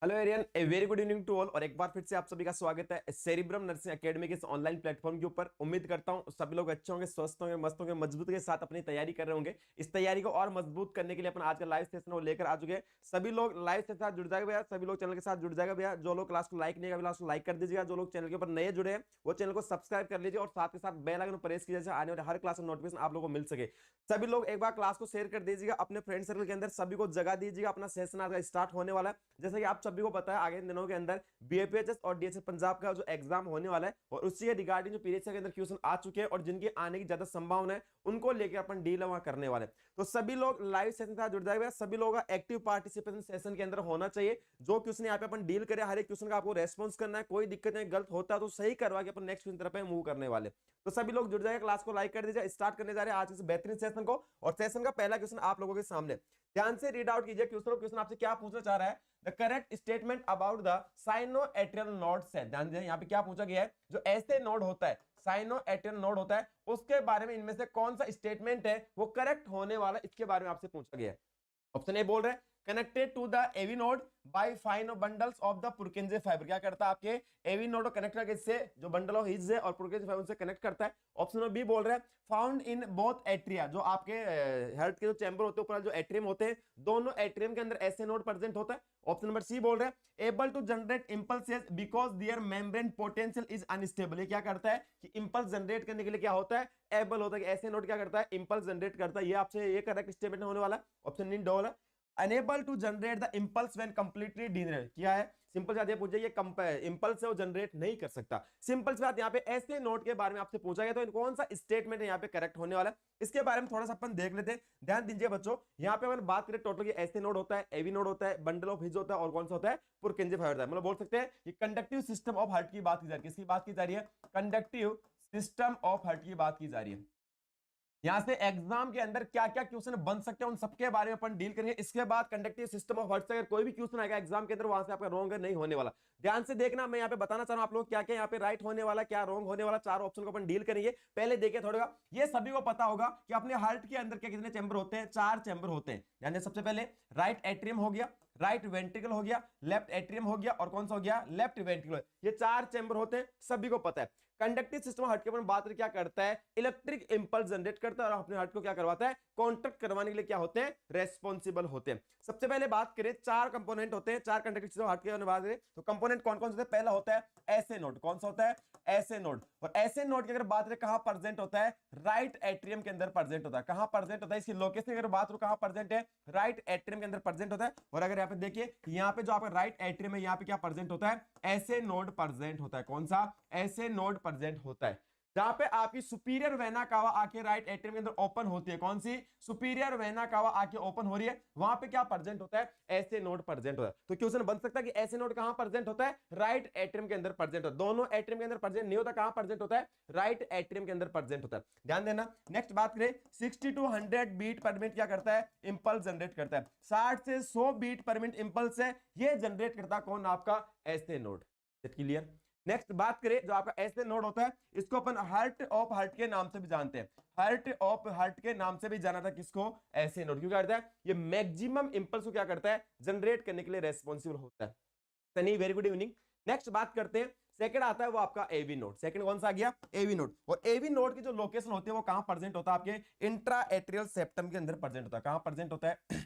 Hello everyone, a very good evening to all. और एक बार फिर से आप सभी का स्वागत है सेरिब्रम नर्सिंग एकेडमी के इस ऑनलाइन प्लेटफॉर्म के ऊपर। उम्मीद करता हूं सभी लोग अच्छे होंगे, स्वस्थ होंगे, मस्त होंगे, मजबूत के साथ अपनी तैयारी कर रहे होंगे। इस तैयारी को और मजबूत करने के लिए अपन आज का लाइव सेशन वो लेकर आ चुके हैं। सभी लोग लाइव के साथ जुड़ जाएगा भैया, सभी लोग चैनल के साथ जुड़ जाएगा भैया। जो लोग क्लास को लाइक नहीं कर लाइक कर दीजिएगा। जो लोग चैनल के ऊपर नए जुड़े हैं वो चैनल को सब्सक्राइब कर लीजिए और साथ के साथ बेल आइकन प्रेस कीजिए, आने वाले हर क्लास का नोटिफिकेशन आप लोगों को मिल सके। सभी लोग एक बार क्लास को शेयर कर दीजिएगा अपने फ्रेंड सर्कल के अंदर, सभी को जगह दीजिएगा। अपना सेशन आज स्टार्ट होने वाला है। जैसे कि आप सभी को पता है आगे दिनों के अंदर बीएपीएचएस और डीएचएस पंजाब का जो एग्जाम होने वाला है और उससे रिगार्डिंग जो पीरियड के अंदर क्वेश्चन आ चुके हैं और जिनके आने की ज्यादा संभावना है उनको लेकर अपन डील वहां करने वाले। तो सभी लोग लाइव सेशन के साथ जुड़ जाएगा। सभी लोगों का एक्टिव पार्टिसिपेशन सेशन के अंदर होना चाहिए। जो क्वेश्चन यहाँ पे अपन डील करें हर एक क्वेश्चन का आपको रेस्पॉन्स करना है। कोई दिक्कत नहीं, गलत होता है तो सही करवा के अपन नेक्स्ट क्वेश्चन तरफ मूव करने वाले। तो सभी लोग जुड़ जाएगा, क्लास को लाइक कर दीजिए। स्टार्ट करने जा रहे हैं आज इस बेहतरीन सेशन को। और सेशन का पहला क्वेश्चन आप लोगों के सामने ध्यान से रीड आउट कीजिए। क्वेश्चन आपसे क्या पूछना चाह रहा है? The correct statement about the sinoatrial nodes है। ध्यान दीजिए यहाँ पे क्या पूछा गया है। जो ऐसे नोड होता है, साइनोएट्रियल नोड होता है, उसके बारे में इनमें से कौन सा स्टेटमेंट है वो करेक्ट होने वाला, इसके बारे में आपसे पूछा गया है। ऑप्शन ए बोल रहे हैं connected to the AV node by fine bundles of the Purkinje fibre. क्या करता है? आपके एवी नोड को कनेक्ट करके इससे जो बंडल ऑफ हिज है और पुरकिंजे फाइबर से कनेक्ट करता है। ऑप्शन नंबर बी बोल रहे हैं फाउंड इन बोथ एट्रिया। जो आपके हार्ट के जो चैम्बर होते हैं ऊपर जो एट्रियम होते हैं, दोनों एट्रियम के अंदर ऐसे नोड प्रेजेंट होता है। ऑप्शन नंबर सी बोल रहे हैं able to generate impulses because their membrane potential is unstable. ये क्या करता है कि इंपल्स जनरेट करने के लिए क्या होता है? एबल होता है कि ऐसे नोड क्या करता है? इंपल्स जनरेट करता है। ये आपसे ये करेक्ट स्टेटमेंट होने वाला। ऑप्शन इन डबल है enable to generate the impulse when completely denervated. क्या है? सिंपल बात ये पूछ ये इंपल्स है वो जनरेट नहीं कर सकता। सिंपल सी बात यहाँ पे ऐसे नोट के बारे में आपसे पूछा गया तो कौन सा स्टेटमेंट है यहाँ पे करेक्ट होने वाला है, इसके बारे में थोड़ा सा अपन देख लेते हैं। ध्यान दीजिए बच्चों, यहाँ पे अपन बात करें टोटल ऐसे नोड होता है, एवी नोड होता है, बंडल ऑफ हिज होता है और कौन सा होता है? पुरकिंजे फाइबर होता है। मतलब बोल सकते हैं कि कंडक्टिव सिस्टम ऑफ हार्ट की बात की जा रही है। किसकी बात की जा रही है? कंडक्टिव सिस्टम ऑफ हार्ट की बात की जा रही है। यहां से एग्जाम के अंदर क्या क्या क्वेश्चन बन सकते हैं उन सबके बारे में अपन डील करेंगे। इसके बाद कंडक्टिव सिस्टम ऑफ हर्ट्ज, अगर कोई भी क्वेश्चन आएगा एग्जाम के अंदर वहां से आपका रॉन्ग नहीं होने वाला। ध्यान से देखना, मैं यहाँ पे बताना चाह रहा हूं आप लोग क्या क्या यहाँ पे राइट होने वाला, क्या रॉन्ग होने वाला। चार ऑप्शन को अपन डील करेंगे। पहले देखिए थोड़ा, ये सभी को पता होगा कि अपने हार्ट के अंदर क्या कितने चैम्बर होते हैं? चार चैम्बर होते हैं। ध्यान सबसे पहले राइट एट्रियम हो गया, राइट वेंट्रिकल हो गया, लेफ्ट एट्रियम हो गया और कौन सा हो गया? Left ventricle. ये चार चैम्बर होते हैं, सभी को पता है। कंडक्टिव सिस्टम हार्ट के बात क्या करता है? इलेक्ट्रिक इंपल्स जनरेट करता है और अपने हार्ट को क्या करवाता है? कॉन्ट्रैक्ट करवाने के लिए क्या होते हैं? रेस्पॉन्सिबल होते हैं। सबसे पहले बात करें, चार कंपोनेंट होते हैं, चार कंडक्टिव सिस्टम हार्ट के बात करें तो कंपोनेंट कौन कौन से होते हैं? पहला होता है ऐसे नोड। कौन सा होता है? ऐसे नोड। और ऐसे नोड की अगर बात करें कहां प्रेजेंट होता है? राइट एट्रियम के अंदर प्रेजेंट होता है। कहां प्रेजेंट होता है? इसकी लोकेशन अगर बात करूं कहां प्रेजेंट है? राइट एट्रियम के अंदर प्रेजेंट होता है। और अगर यहाँ पे देखिए, यहाँ पे जो आपका राइट एट्रियम है, यहाँ पे क्या प्रेजेंट होता है? ऐसे नोड प्रेजेंट होता है। कौन सा? ऐसे नोड प्रेजेंट होता है। जहां पे आपकी सुपीरियर वेना कावा आके राइट एट्रियम के अंदर ओपन होती है। कौन सी? सुपीरियर वेना कावा आके ओपन हो रही है, वहां पे क्या प्रेजेंट होता है? ऐसे नोड प्रेजेंट होता है। तो क्वेश्चन बन सकता है कि ऐसे नोड कहां प्रेजेंट होता है? राइट एट्रियम के अंदर प्रेजेंट होता है। दोनों एट्रियम के अंदर प्रेजेंट नहीं होता, कहां प्रेजेंट होता है? राइट एट्रियम के अंदर प्रेजेंट होता है। ध्यान देना। नेक्स्ट बात करें, 60 to 100 बीट पर मिनट क्या करता है? इंपल्स जनरेट करता है। 60 से 100 बीट पर मिनट इंपल्स है, ये जनरेट करता है कौन? आपका ऐसे नोड। क्लियर? नेक्स्ट बात करें, जो आपका ऐसे नोड होता है इसको अपन हार्ट ऑफ हार्ट के नाम से भी जानते हैं। हार्ट ऑफ हार्ट के नाम से भी जाना था किसको? ऐसे नोड। क्यों करता है? ये मैक्सिमम इंपल्स को क्या करता है? जनरेट करने के लिए रेस्पॉन्सिबल होता है। Sunny, very good evening. Next बात करते हैं, सेकंड आता है वो आपका एवी नोड। सेकंड कौन सा आ गया? AV node. और एवी नोड की जो लोकेशन होती है वो कहां प्रेजेंट होता है? आपके इंट्रा एट्रियल सेप्टम के अंदर प्रेजेंट होता है। कहां प्रेजेंट होता है?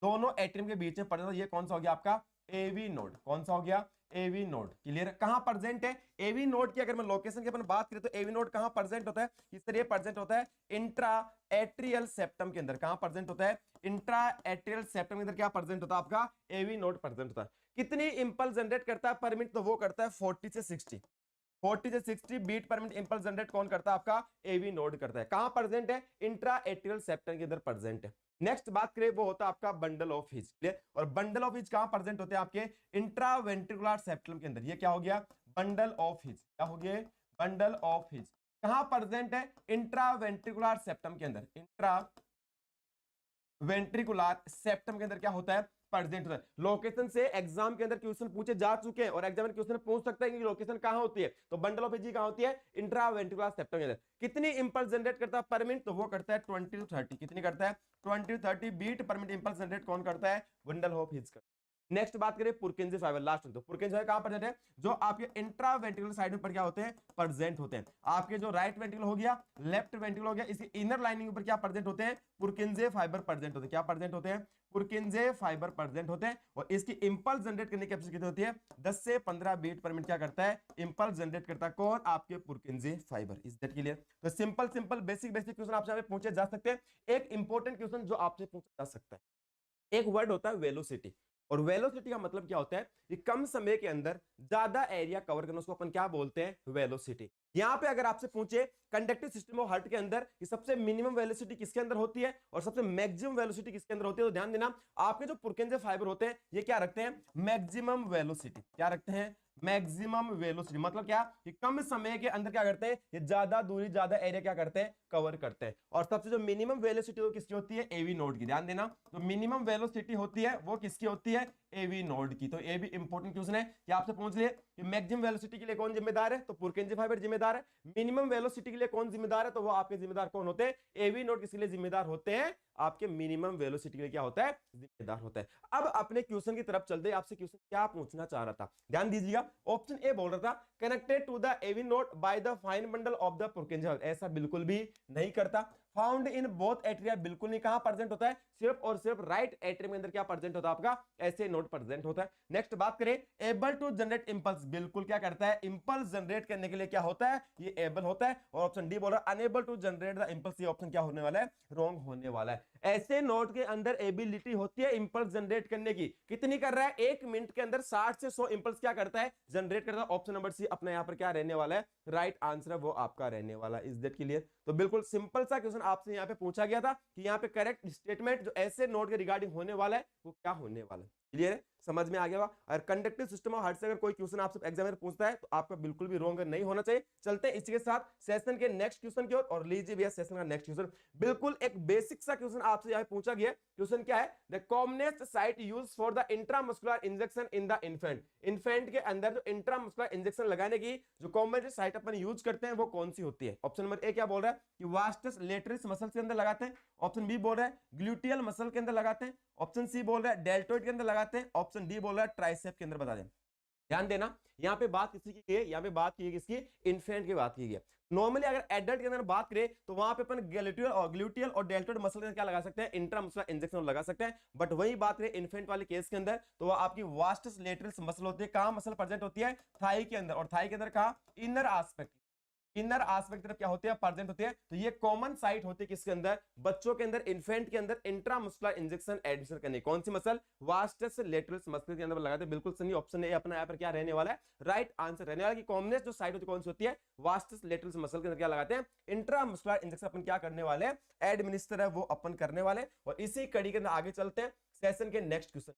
दोनों एट्रियम के बीच में प्रेजेंट। ये कौन सा हो गया आपका? AV node. कौन सा हो गया? AV node. क्लियर? कहां प्रेजेंट है एवी नोड की? अगर मैं लोकेशन की अपन बात करें तो एवी नोड कहां प्रेजेंट होता है? इस तरह प्रेजेंट होता है इंट्रा एट्रियल सेप्टम के अंदर। कहां प्रेजेंट होता है? इंट्रा एट्रियल सेप्टम के अंदर क्या प्रेजेंट होता है? आपका एवी नोड प्रेजेंट होता है। कितनी इंपल्स जनरेट करता है पर मिनट? तो वो करता है 40 से 60। 40 से 60 beat per minute impulse generate कौन करता है? आपका एवी नोड करता है। कहां प्रेजेंट है? इंट्रा एट्रियल सेप्टम के अंदर प्रेजेंट है। नेक्स्ट बात करें, वो होता है आपका बंडल ऑफ हिज। क्लियर? और बंडल ऑफ हिज कहां प्रेजेंट होते हैं? आपके इंट्रावेंट्रिकुलर सेप्टम के अंदर। ये क्या हो गया? Bundle of his. क्या हो गया? बंडल ऑफ हिज कहां प्रेजेंट है? इंट्रावेंट्रिकुलर सेप्टम के अंदर। इंट्रा वेंट्रिकुलर सेप्टम के अंदर क्या होता है? प्रेजेंट होता है। लोकेशन से एग्जाम के अंदर क्वेश्चन पूछे जा चुके हैं और एग्जाम में क्वेश्चन पूछ सकता है कि लोकेशन कहां होती है। तो बंडल ऑफ एजी कहां होती है? इंट्रावेंट्रिकुलर सेप्टम के अंदर। कितनी इंपल्स जनरेट करता है पर मिनट? तो वो करता है 20 to 30। कितनी करता है? 20 to 30 beat per minute impulse generate कौन करता है? Bundle of his. नेक्स्ट बात करें पुरकिंजे फाइबर, लास्ट में तो पुरकिंजे फाइबर कहां प्रेजेंट है, जो आपके इंट्रावेंट्रिकुलर साइड में पर क्या होते हैं, प्रेजेंट होते हैं। आपके जो राइट वेंट्रिकल हो गया, लेफ्ट वेंट्रिकल हो गया, इसकी इनर लाइनिंग ऊपर क्या प्रेजेंट होते हैं, पुरकिंजे फाइबर प्रेजेंट होते हैं। क्या प्रेजेंट होते हैं, पुरकिंजे फाइबर प्रेजेंट होते हैं। और इसकी इंपल्स जनरेट करने की कैपेसिटी कितनी होती है, 10 से 15 बीट पर मिनट क्या करता है, इंपल्स जनरेट करता है। कौन, आपके Purkinje fibre. Is that clear. तो simple simple basic basic question आपसे यहाँ पे पूछे जा सकते हैं। एक इंपॉर्टेंट क्वेश्चन जो आपसे पूछा जा सकता है, एक वर्ड होता है वेलोसिटी। और वेलोसिटी का मतलब क्या होता है, कि कम समय के अंदर ज्यादा एरिया कवर करना, उसको अपन क्या बोलते हैं, वेलोसिटी। यहां पे अगर आपसे पूछे कंडक्टिव सिस्टम ऑफ हार्ट के अंदर कि सबसे मिनिमम वेलोसिटी किसके अंदर होती है और सबसे मैक्सिमम वेलोसिटी किसके अंदर होती है, तो ध्यान देना आपके जो पुरकिंजे फाइबर होते हैं ये क्या रखते हैं, मैक्सिमम वेलोसिटी। क्या रखते हैं, मैक्सिमम वेलोसिटी। मतलब क्या, कि कम समय के अंदर क्या करते हैं, ये ज्यादा दूरी ज्यादा एरिया क्या करते हैं, कवर करते हैं। और सबसे जो मिनिमम वेलोसिटी वो किसकी होती है, एवी नोड की। ध्यान देना, तो मिनिमम वेलोसिटी होती है वो किसकी होती है, एवी नोड की। तो ये भी इंपॉर्टेंट क्वेश्चन है कि आपसे पूछ रहे कि मैक्सिमम वेलोसिटी के लिए कौन जिम्मेदार है, तो पुरकिंजे फाइबर जिम्मेदार है। मिनिमम वेलोसिटी के लिए कौन जिम्मेदार है, तो वो आपके जिम्मेदार कौन होते हैं, एवी नोड किसके लिए जिम्मेदार होते हैं, आपके मिनिमम वेलोसिटी के लिए क्या होता है, जिम्मेदार होता है। अब अपने क्वेश्चन की तरफ चलते हैं, आपसे क्वेश्चन क्या पूछना चाह रहा था, ध्यान दीजिएगा। ऑप्शन ए बोल रहा था connected to the AV node by the fine bundle of the Purkinje fibre. ऐसा बिल्कुल भी नहीं करता। फाउंड इन बोथ एट्रिया, बिल्कुल नहीं, कहां प्रेजेंट होता है, सिर्फ और सिर्फ राइट एट्रियम के अंदर क्या प्रेजेंट होता है, आपका ऐसे नोड प्रेजेंट होता है। नेक्स्ट बात करें एबल टू जनरेट इंपल्स, बिल्कुल क्या करता है, इंपल्स जनरेट करने के लिए क्या होता है, ये एबल होता है। और ऑप्शन डी बोल रहा है enable to generate the impulse, ये ऑप्शन क्या होने वाला है, रॉन्ग होने वाला है। ऐसे नोड के अंदर एबिलिटी होती है इंपल्स जनरेट करने की, कितनी कर रहा है, 1 मिनट के अंदर 60 से 100 इंपल्स क्या करता है, जनरेट करता है। ऑप्शन नंबर सी अपना यहाँ पर क्या रहने वाला है, राइट आंसर है वो आपका रहने वाला। Is that clear. तो बिल्कुल सिंपल सा क्वेश्चन आपसे यहाँ पे पूछा गया था कि यहाँ पे करेक्ट स्टेटमेंट जो ऐसे नोड के रिगार्डिंग होने वाला है वो क्या होने वाला है। क्लियर है, समझ में आ गया। और कंडक्टिव सिस्टम ऑफ हार्ट से अगर कोई क्वेश्चन आपसे एग्जामिनर पूछता है तो आपका बिल्कुल भी रॉन्ग नहीं होना चाहिए। चलते हैं इसी के साथ सेशन के नेक्स्ट क्वेश्चन की ओर, और लीजिए भैया सेशन का नेक्स्ट क्वेश्चन। बिल्कुल एक बेसिक सा क्वेश्चन आपसे यहाँ पूछा गया। क्वेश्चन क्या है, the commonest site use for the intramuscular injection in the infant. Infant के अंदर जो इंट्रामस्कुलर इंजेक्शन लगाने की जो कॉमन साइट अपन यूज करते हैं वो कौन सी होती है। ऑप्शन नंबर ए क्या बोल रहा है कि वास्टस लेटरिस मसल के अंदर लगाते हैं। ऑप्शन बी बोल रहा है ग्लूटियल मसल के अंदर लगाते हैं। ऑप्शन सी बोल रहा है डेल्टोइड के अंदर लगाते हैं। ऑप्शन डी बोल रहा है ट्राइसेप के अंदर बता दें। ध्यान देना, यहाँ पे बात किसकी की है, यहाँ पे बात की है किसकी, इन्फेंट की बात की है। नॉर्मली अगर एडल्ट के अंदर बात करें तो वहां पे अपन ग्लूटियल और डेल्टोइड मसल के अंदर क्या लगा सकते हैं, इंट्रामस्कुलर इंजेक्शन लगा सकते हैं। बट वही बात करें इन्फेंट वाले केस के अंदर तो वह आपकी वास्टस लेटरल्स मसल होती है। कहां मसल प्रेजेंट होती है, थाई के अंदर। और थाई के अंदर कहां, इनर आस्पेक्ट, इनर आस्पेक्ट तरफ क्या होती है, प्रेजेंट होती है। तो ये कॉमन साइट होती है किसके अंदर, बच्चों के अंदर, इन्फेंट के अंदर इंट्रामस्कुलर इंजेक्शन एडमिशन करने। कौन सी मसल, वास्टस लेटरल्स मसल के अंदर लगाते हैं। बिल्कुल सही ऑप्शन है अपना यहाँ पर क्या रहने वाला है, राइट आंसर रहने वाला। कि कॉमनेस्ट जो साइट होती है कौन सी होती है, वास्टस लेटरल्स मसल के अंदर क्या लगाते हैं, इंट्रामस्कुलर इंजेक्शन अपन क्या करने वाले हैं, एडमिनिस्टर है वो अपन करने वाले। और इसी कड़ी के अंदर आगे चलते हैं सेशन के नेक्स्ट क्वेश्चन।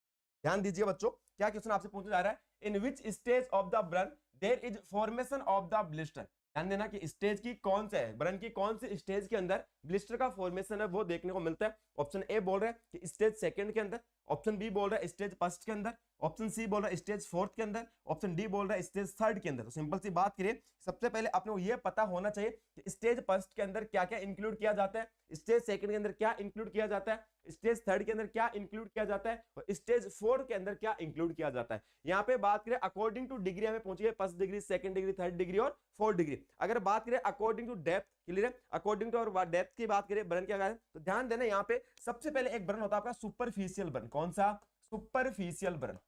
ध्यान दीजिए बच्चों, क्या क्वेश्चन आपसे पूछा जा रहा है, in which stage of the burn there is formation of the blister. ध्यान देना कि स्टेज की कौन से है, ब्रन की कौन सी स्टेज के अंदर ब्लिस्टर का फॉर्मेशन है वो देखने को मिलता है। ऑप्शन ए बोल रहा है कि स्टेज सेकंड के अंदर। ऑप्शन बी बोल रहा है स्टेज फर्स्ट के अंदर। ऑप्शन सी बोल रहा है स्टेज फोर्थ के अंदर। ऑप्शन डी बोल रहा है स्टेज थर्ड के अंदर। तो सिंपल सी बात करें, सबसे पहले अपने को यह पता होना चाहिए कि स्टेज फर्स्ट के अंदर क्या क्या इंक्लूड किया जाता है, स्टेज सेकंड के अंदर क्या इंक्लूड किया जाता है, स्टेज थर्ड के अंदर क्या इंक्लूड किया जाता है, और स्टेज फोर्थ के अंदर क्या इंक्लूड किया जाता है। यहाँ पे बात करें अकॉर्डिंग टू डिग्री हमें पहुंची first degree, second degree, third degree और फोर्थ डिग्री। अगर बात करें अकॉर्डिंग टू डेप्थ, क्लियर है, अकॉर्डिंग टू और डेप्थ की बात करें ब्रन क्या है, तो ध्यान देना यहाँ पे सबसे पहले एक ब्रन होता है आपका सुपरफिशियल ब्रन। कौन सा, सुपरफिशियल ब्रन।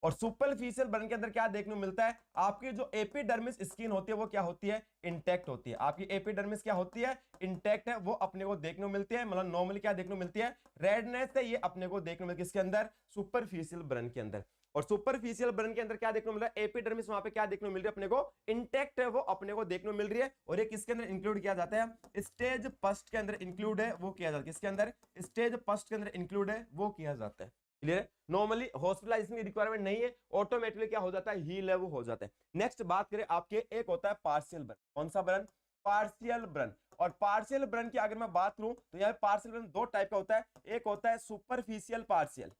और सुपरफिशियल ब्रन के अंदर क्या देखने को मिलता है, आपकी जो एपिडर्मिस स्किन होती है वो क्या होती है, इंटैक्ट होती है। आपकी एपिडर्मिस क्या होती है, इंटैक्ट है, वो अपने को देखने को मिलती है। मतलब नॉर्मली क्या देखने को मिलती है, रेडनेस है, ये अपने को देखने को मिलती है किसके अंदर, सुपरफिशियल ब्रन के अंदर। और सुपरफिशियल ब्रन के अंदर क्या देखने को मिल रहा है, एपिडर्मिस वहां पे क्या देखने को मिल रही है अपने को, इंटैक्ट है, वो अपने को देखने को मिल रही है। और ये किसके अंदर इंक्लूड किया जाता है, स्टेज फर्स्ट के अंदर इंक्लूड है, वो किया जाता है। किसके अंदर, स्टेज फर्स्ट के अंदर इंक्लूड है, वो किया जाता है। क्लियर है, नॉर्मली हॉस्पिटलाइजेशन की रिक्वायरमेंट नहीं है, ऑटोमेटिकली क्या हो जाता है, हील है वो हो जाता है। नेक्स्ट बात करें आपके, एक होता है पार्शियल ब्रन। कौन सा ब्रन, पार्शियल ब्रन। और पार्शियल ब्रन की अगर मैं बात करूं तो यहाँ पार्शियल ब्रन दो टाइप का होता है, एक होता है सुपरफिशियल पार्शियल,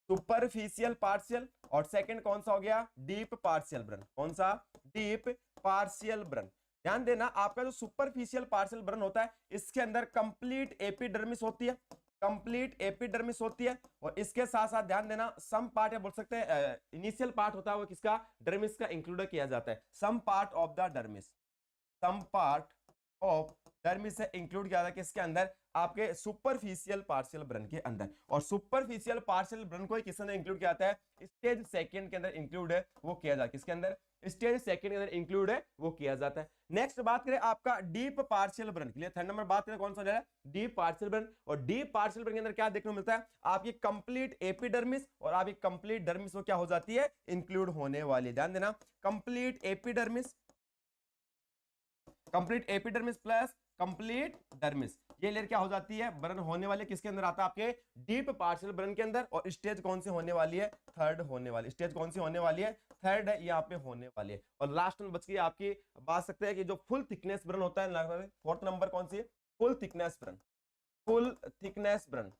सुपरफिशियल पार्शियल, और सेकंड कौन सा हो गया, डीप पार्शियल ब्रन। कौन सा, डीप पार्शियल ब्रन। ध्यान देना आपका जो सुपरफिशियल पार्शियल ब्रन होता है इसके अंदर कंप्लीट एपिडर्मिस होती है। कंप्लीट एपिडर्मिस होती है, और इसके साथ साथ ध्यान देना सम पार्ट या बोल सकते हैं इनिशियल पार्ट होता है वो किसका, डर्मिस का इंक्लूड किया जाता है। Some part of the dermis, some part of dermis से इंक्लूड किया जाता है किसके अंदर, आपके सुपरफिशियल पार्शियल ब्रन के अंदर। और सुपरफिशियल पार्शियल ब्रन को किस अंदर इंक्लूड किया जाता है, स्टेज सेकंड के अंदर इंक्लूड है वो किया जाता है, किसके अंदर, स्टेज सेकंड के अंदर इंक्लूड है वो किया जाता है। नेक्स्ट बात करें आपका डीप पार्शियल ब्रन के लिए, थर्ड नंबर बात करें कौन सा है, डीप पार्शियल ब्रन। और डीप पार्शियल ब्रन के अंदर क्या देखने को मिलता है, आपकी कंप्लीट एपिडर्मिस और आपकी कंप्लीट डर्मिस वो क्या हो जाती है, इंक्लूड होने वाली। ध्यान देना, complete epidermis, complete epidermis plus complete dermis, ये लेयर क्या हो जाती है, ब्रन होने वाले किसके अंदर आता है, आपके डीप पार्शियल ब्रन के अंदर। और स्टेज कौन सी होने वाली है, थर्ड होने वाली, स्टेज कौन सी होने वाली है, थर्ड है, यहाँ पे होने वाली है। और लास्ट में बच गई आपकी बात सकते हैं कि जो फुल थिकनेस ब्रन होता है, फोर्थ नंबर कौन सी है, फुल थिकनेस ब्रन, फुल थिकनेस ब्रन।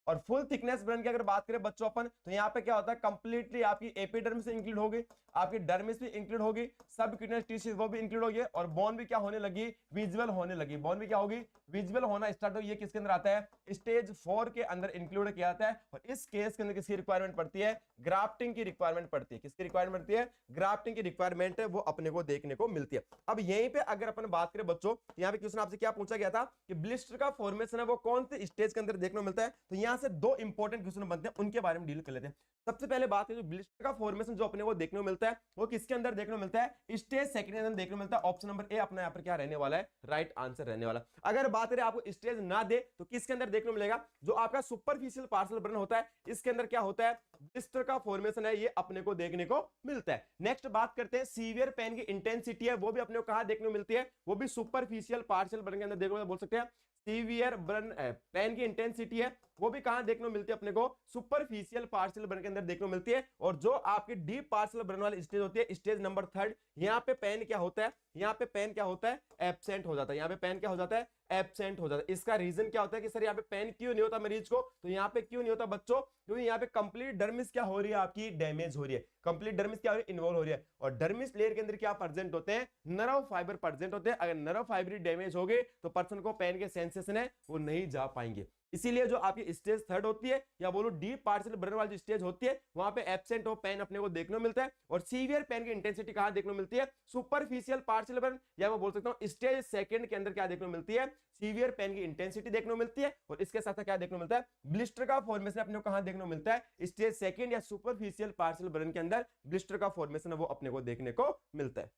और फुल थिकनेस ब्रन की अगर बात करें बच्चों अपन, तो यहाँ पे क्या होता है, कंप्लीटली आपकी एपिडर्मिस इंक्लूड होगी, आपकी डर्मिस भी इंक्लूड होगी, सब क्यूटेनियस टिश्यूज वो भी इंक्लूड होगी, और बोन भी क्या होने लगी, विजुअल होने लगी। बोन भी क्या होगी, विजुअल होना स्टार्ट होगी। ये किसके अंदर आता है, स्टेज 4 के अंदर इंक्लूड किया जाता है। और इस केस के अंदर किसकी रिक्वायरमेंट पड़ती है, ग्राफ्टिंग की रिक्वायरमेंट पड़ती है। किसकी रिक्वायरमेंट पड़ती है, ग्राफ्टिंग की रिक्वायरमेंट है वो अपने को देखने को मिलती है। अब यहीं पे अगर अपन बात करें बच्चों, यहाँ पे क्वेश्चन आपसे क्या पूछा गया था कि ब्लिस्टर का फॉर्मेशन है वो कौन से स्टेज के अंदर देखने को मिलता है। तो यहाँ से दो इंपॉर्टेंट क्वेश्चन बनते हैं, उनके बारे में डील कर लेते हैं। सबसे पहले बात है, जो ब्लिस्टर का फॉर्मेशन जो अपने को देखने को मिलता है वो किसके अंदर देखने को मिलता है, स्टेज सेकंड के अंदर देखने को मिलता है। ऑप्शन नंबर ए अपना यहाँ पर क्या रहने वाला है, राइट आंसर रहने वाला। अगर बात करें आपको स्टेज ना दे तो किसके अंदर देखने को मिलेगा, जो आपका सुपरफिशियल पार्शियल ब्रन होता है इसके अंदर क्या होता है, ब्लिस्टर का फॉर्मेशन है, ये अपने को देखने को मिलता है। नेक्स्ट बात करते हैं, सीवियर पेन की इंटेंसिटी है वो भी अपने को कहां देखने को मिलती है, वो भी सुपरफिशियल पार्शियल ब्रन के अंदर देखने को बोल सकते हैं। सीवियर ब्रन पेन की इंटेंसिटी है वो भी कहां देखने को मिलती है, अपने को सुपरफिशियल पार्शियल ब्रन के अंदर देखने को मिलती है। और जो आपकी डीप पार्शियल ब्रन वाली स्टेज होती है, स्टेज नंबर थर्ड, यहाँ पे पेन क्या होता है, यहाँ पे पेन क्या होता है, एब्सेंट हो जाता है। यहाँ पे पेन क्या हो जाता है, एब्सेंट हो जाता है। इसका रीजन क्या होता है कि सर यहाँ पे पेन क्यों नहीं होता मरीज को, तो यहाँ पे क्यों नहीं होता बच्चों, क्योंकि यहाँ पे कंप्लीट डर्मिस क्या हो रही है, आपकी डैमेज हो रही है, कंप्लीट डर्मिस क्या हो रही है, इन्वॉल्व हो रही है। और डर्मिस लेयर के अंदर क्या प्रेजेंट होते हैं, नर्व फाइबर प्रेजेंट होते हैं। अगर नर्व फाइबर डैमेज हो गए तो पर्सन को पेन के सेंसेशन है वो नहीं जा पाएंगे। इसीलिए जो आपकी स्टेज थर्ड होती है, या बोलो डीप पार्शियल ब्रन वाली स्टेज होती है, वहां पे एब्सेंट ऑफ पेन अपने को देखने को मिलता है। और सीवियर पेन की इंटेंसिटी कहां देखने को मिलती है, सुपरफिशियल पार्शियल ब्रन, या मैं बोल सकता हूं स्टेज सेकंड के अंदर क्या देखने को मिलती है, सीवियर पेन की इंटेंसिटी देखने को मिलती है। और इसके साथ क्या देखने को मिलता है, ब्लिस्टर का फॉर्मेशन अपने को कहां देखने को मिलता है, स्टेज सेकंड या सुपरफिशियल पार्शियल ब्रन के अंदर ब्लिस्टर का फॉर्मेशन है वो अपने को देखने को मिलता है।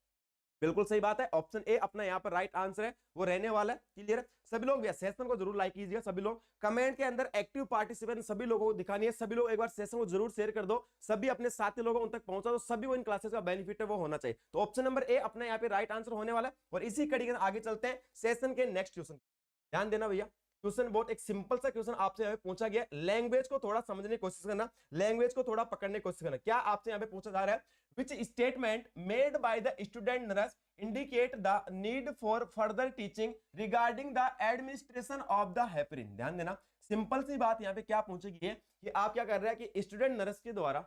बिल्कुल सही बात है, ऑप्शन ए अपना यहाँ पर राइट आंसर है वो रहने वाला है। क्लियर है सभी लोग, सेशन को जरूर लाइक कीजिएगा सभी लोग, कमेंट के अंदर एक्टिव पार्टिसिपेशन सभी लोगों को दिखानी है। सभी लोग एक बार सेशन को जरूर शेयर कर दो, सभी अपने साथी लोगों उन तक पहुंचा दो, सभी को इन क्लासेस का बेनिफिट है वो होना चाहिए। तो ऑप्शन नंबर ए अपना यहाँ पे राइट आंसर होने वाला है। और इसी कड़ी के आगे चलते हैं सेशन के नेक्स्ट क्वेश्चन। ध्यान देना भैया, क्वेश्चन बहुत एक सिंपल सा क्वेश्चन आपसे पूछा गया, लैंग्वेज को थोड़ा समझने की कोशिश करना, लैंग्वेज को थोड़ा पकड़ने की कोशिश करना। क्या आपसे यहाँ पे पूछा जा रहा है, which statement made by the student nurse indicate the need for further teaching regarding the administration of the heparin। ध्यान देना, सिंपल सी बात यहाँ पे क्या पूछेगी है कि आप क्या कर रहे हैं कि स्टूडेंट नर्स के द्वारा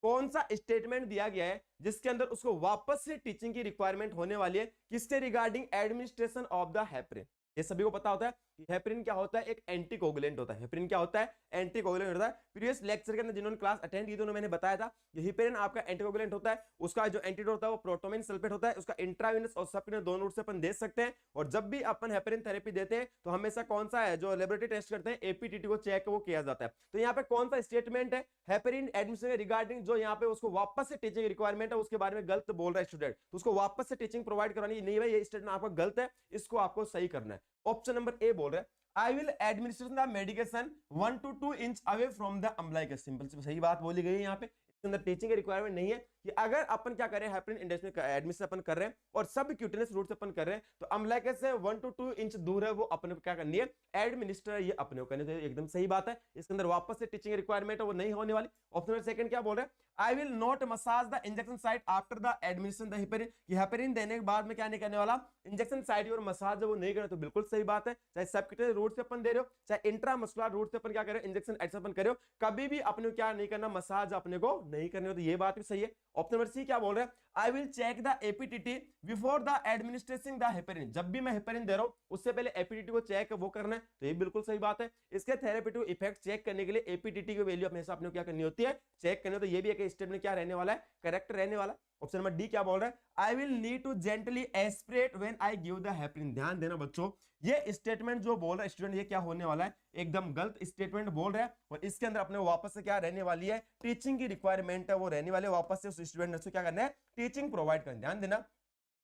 कौन सा स्टेटमेंट दिया गया है जिसके अंदर उसको वापस से टीचिंग की रिक्वायरमेंट होने वाली है, किससे regarding administration of the heparin. ये सभी को पता होता है कि हेपरिन क्या होता है, एक एंटीकोगुलेंट होता है। हेपरिन क्या होता है, एंटीकोगुलेंट होता है। प्रीवियस लेक्चर के अंदर जिन्होंने क्लास अटेंड की थी उन्होंने मैंने बताया था कि हेपरिन आपका एंटीकोगुलेंट होता है, उसका जो एंटीडोट होता है वो प्रोटोमिन सल्फेट होता है, उसका इंट्रावेनस और सबक्यूटेनियस दोनों रूट से अपन दे सकते हैं। और जब भी अपन हेपरिन थेरेपी देते हैं तो हमेशा कौन सा है जो लेबोरेटरी टेस्ट करते हैं, एपीटीटी को चेक वो किया जाता है। तो यहाँ पे कौन सा स्टेटमेंट है हेपरिन एडमिशन रिगार्डिंग, जो यहाँ पे उसको वापस से टीचिंग रिक्वायरमेंट है उसके बारे में गलत बोल रहा है स्टूडेंट, तो उसको वापस से टीचिंग प्रोवाइड करानी नहीं भाई, ये स्टेटमेंट आपका गलत है, इसको आपको सही करना है। ऑप्शन नंबर ए बोल रहे हैं I will administer the medication 1 to 2 inch away from the umbilical। Simple सही बात बोली गई है यहाँ पे, इसके अंदर टीचिंग की रिक्वायरमेंट नहीं है कि अगर अपन क्या करें हेपरिन इंडस्ट्री एडमिशन अपन कर रहे हैं और सब क्यूटेनियस रूट से अपन कर रहे हैं तो अम्लाइकस से 1 to 2 इंच दूर है वो अपने को क्या करनी है, एडमिनिस्टर ये अपने को करनी है। तो एकदम सही बात है, इसके अंदर वापस से टीचिंग रिक्वायरमेंट है वो नहीं होने वाली। ऑप्शन नंबर सेकंड क्या बोल रहे हैं, I will not massage the injection site after the administration the heparin, कि हेपरिन देने के बाद में क्या नहीं करने वाला, इंजेक्शन साइट और मसाज वो नहीं करना। तो बिल्कुल सही बात है, चाहे सबक्यूटेनियस रूट से अपन दे रहे हो चाहे इंट्रामस्कुलर रूट से अपन क्या कर रहे हो, इंजेक्शन एडमिशन कर रहे हो, कभी भी अपने को क्या नहीं करना, मसाज अपने को नहीं करने हो। तो ये बात भी सही है। ऑप्शन नंबर सी क्या बोल रहा है, I will check the APTT before the administrating the heparin, जब भी मैं हेपेरिन दे रहा हूं उससे पहले एपीटीटी को चेक वो करना है, तो ये बिल्कुल सही बात है। इसके थेरेपेटिक इफेक्ट चेक करने के लिए एपीटीटी की वैल्यू हमेशा अपने क्या करनी होती है, चेक करनी होती है। तो ये भी एक स्टेटमेंट क्या रहने वाला है, करेक्ट रहने वाला। ऑप्शन नंबर डी क्या बोल रहा है, I will need to gently aspirate when I give the heparin. ध्यान देना बच्चों, ये स्टेटमेंट जो बोल रहा है स्टूडेंट, ये क्या होने वाला है, एकदम गलत स्टेटमेंट बोल रहा है, और इसके अंदर अपने वापस से क्या रहने वाली है, टीचिंग की रिक्वायरमेंट है वो रहने वाले, वापस से उस स्टूडेंट ने क्या करना है, टीचिंग प्रोवाइड करना। ध्यान देना,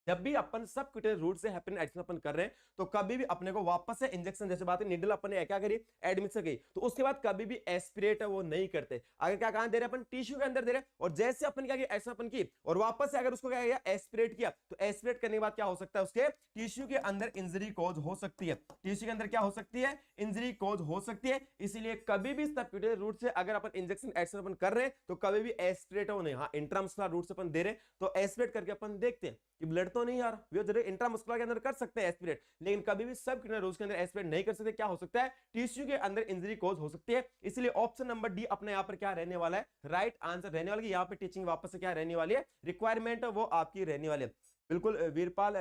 जब भी अपन सब क्यूटेनियस रूट से हेपेरिन एडमिशन अपन कर रहे हैं, तो कभी भी अपने को वापस से इंजेक्शन, जैसे बात है निडल अपन ने क्या करी, एडमिशन की, तो उसके बाद कभी भी एस्पिरेट है वो नहीं करते। आगे क्या कहां दे रहे हैं अपन, टिश्यू के अंदर दे रहे हैं, और जैसे अपन क्या किया, ऐसा अपन की, और वापस से अगर उसको क्या किया, एस्पिरेट किया, तो एस्पिरेट करने के बाद क्या हो सकता है, उसके टिश्यू के अंदर इंजरी कॉज हो सकती है, टिश्यू के अंदर क्या हो सकती है, इंजरी कॉज हो सकती है। इसीलिए कभी भी सबक्यूटेनियस रूट से अगर अपन इंजेक्शन एडमिशन अपन कर रहे हैं, तो कभी भी एस्पिरेट हो नहीं, हाँ इंट्रामस्कुलर रूट से अपन दे रहे हैं, तो एस्पिरेट करके अपन देखते हैं कि ब्लड तो नहीं आ रहा, इंट्रामस्कुलर के अंदर कर सकते हैं एस्पिरेट, लेकिन कभी भी सब रूट्स के अंदर एस्पिरेट नहीं कर सकते। क्या हो सकता है, टिश्यू के अंदर इंजरी कॉज हो सकती है। इसलिए ऑप्शन नंबर डी अपने यहाँ पर क्या रहने वाला है, राइट आंसर रहने वाला है। यहाँ पे टीचिंग वापस से क्या रहने वाली है, रिक्वायरमेंट वो आपकी रहने वाली है। बिल्कुल वीरपाल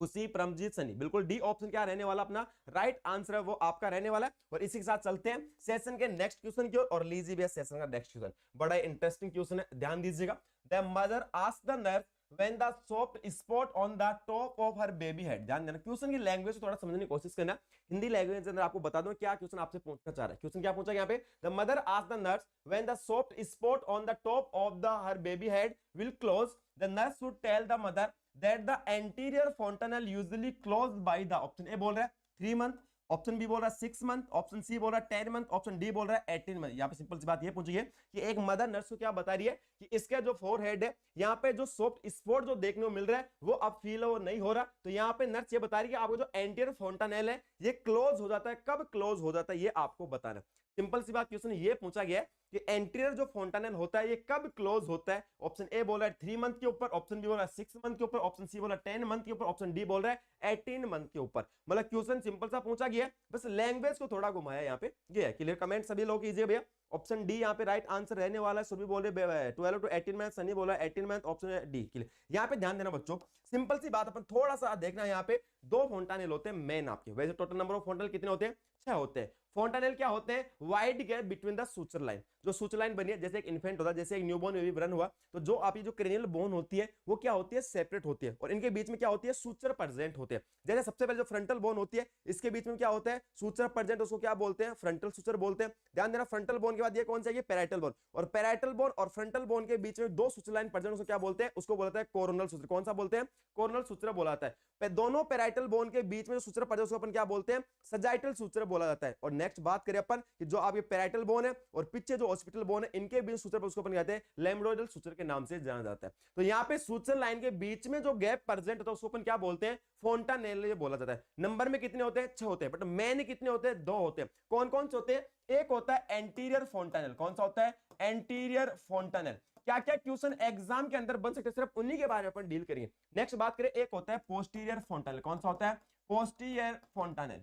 खुशी परमजीत सनी, बिल्कुल डी ऑप्शन क्या रहने वाला अपना राइट आंसर है वो आपका रहने वाला है। और इसी के साथ चलते हैं सेशन के नेक्स्ट क्वेश्चन की ओर, और लीजिए भैया सेशन का नेक्स्ट क्वेश्चन बड़ा इंटरेस्टिंग क्वेश्चन है, ध्यान दीजिएगा। The mother asked the nurse when the soft spot on the top of her baby head। ध्यान देना, क्वेश्चन की लैंग्वेज को थोड़ा समझने की कोशिश करना। हिंदी लैंग्वेज के अंदर आपको बता दूं क्या क्वेश्चन आपसे पूछना चाह रहा है। क्वेश्चन क्या पूछा यहाँ पे, the mother asked the nurse when the soft spot on the top of the her baby head will close, the nurse would tell the mother that the anterior fontanelle usually closed by the, option A बोल रहा है 3 month, option B बोल रहा है 6 month, option C बोल रहा है 10 month, option D बोल रहा है 18 मंथ। यहाँ पे सिंपल सी बात ये पूछी है कि एक मदर नर्स को क्या बता रही है कि इसका जो फोरहेड है, यहाँ पे जो सॉफ्ट स्पॉट जो देखने को मिल रहा है वो अब फील हो नहीं हो रहा। तो यहाँ पे नर्स ये बता रही है कि आपको जो एंटीरियर फोंटानेल है ये क्लोज हो जाता है, कब क्लोज हो जाता है ये आपको बताना। सिंपल सी बात, क्वेश्चन ये पूछा गया है कि एंटीरियर जो फोंटानेल होता है ये कब क्लोज होता है। ऑप्शन ए बोल रहा है 3 मंथ के ऊपर, ऑप्शन बी बोल रहा है 6 मंथ के ऊपर, ऑप्शन सी बोल रहा है 10 मंथ के ऊपर, ऑप्शन डी बोल रहा है 18 मंथ के ऊपर। मतलब क्वेश्चन सिंपल सा पूछा गया है, बस लैंग्वेज को थोड़ा घुमाया यहाँ पे गया है। क्लियर, कमेंट सभी लोग कीजिए भैया। ऑप्शन डी यहाँ पे राइट आंसर रहने वाला है। सुरभि बोल रहे 12 to 18 मंथ, सनी बोला 18 मंथ, ऑप्शन डी। क्लियर, यहाँ पे ध्यान देना बच्चों, सिंपल सी बात अपन थोड़ा सा देखना, यहाँ पे 2 फोंटानेल होते हैं मेन आपके। वैसे टोटल नंबर ऑफ फोंटानेल कितने होते हैं, 6 होते हैं। फोंटानेल क्या होते हैं, wide gap between the suture line, जो सूचर लाइन बनी है जैसे एक इन्फेंट होता है, जैसे एक न्यूबॉर्न बेबी बर्न हुआ, तो जो आपकी जो क्रेनियल बोन होती है वो क्या होती है, सेपरेट होती है, और इनके बीच में क्या होती है, सूचर प्रेजेंट होते हैं। जैसे सबसे पहले जो फ्रंटल बोन होती है इसके बीच में क्या होता है, सूचर प्रेजेंट, उसको क्या बोलते हैं, फ्रंटल सूचर बोलते हैं। ध्यान देना, फ्रंटल बोन के बाद ये कौन सा है, पैराइटल बोन, और पैराइटल बोन और फ्रंटल बोन के बीच में 2 सूचर लाइन प्रेजेंट, उसको क्या बोलते हैं, उसको बोलता है कोरोनल सूचर। कौन सा बोलते हैं, कोरोनल सूचर बोला जाता है। दोनों पैराइटल बोन के बीच में जो सूचर प्रेजेंट उसको अपन क्या बोलते हैं, सजाइटल सूचर बोला जाता है। और नेक्स्ट बात करें अपन कि जो आपके पैराइटल बोन है और पीछे जो ऑक्सिपिटल बोन है, इनके बीच सूचर पर उसको अपन कहते हैं लैम्ब्डोइडल सूचर के नाम से जाना जाता है। तो यहाँ पे सूचर लाइन के बीच में जो गैप प्रेजेंट होता है उसको अपन क्या बोलते हैं, फोंटानेल बोला जाता है। नंबर में कितने होते हैं, 6 होते हैं, बट मेन कितने होते हैं, 2 होते हैं। कौन कौन से होते हैं, एक होता है एंटीरियर फोंटानेल। कौन सा होता है, एंटीरियर फोंटानेल। क्या क्या क्वेश्चन एग्जाम के अंदर बन सकते हैं, सिर्फ उन्हीं के बारे में अपन डील करेंगे। नेक्स्ट बात करें, एक होता है पोस्टीरियर फोंटानेल। कौन सा होता है, पोस्टीरियर फोंटानेल।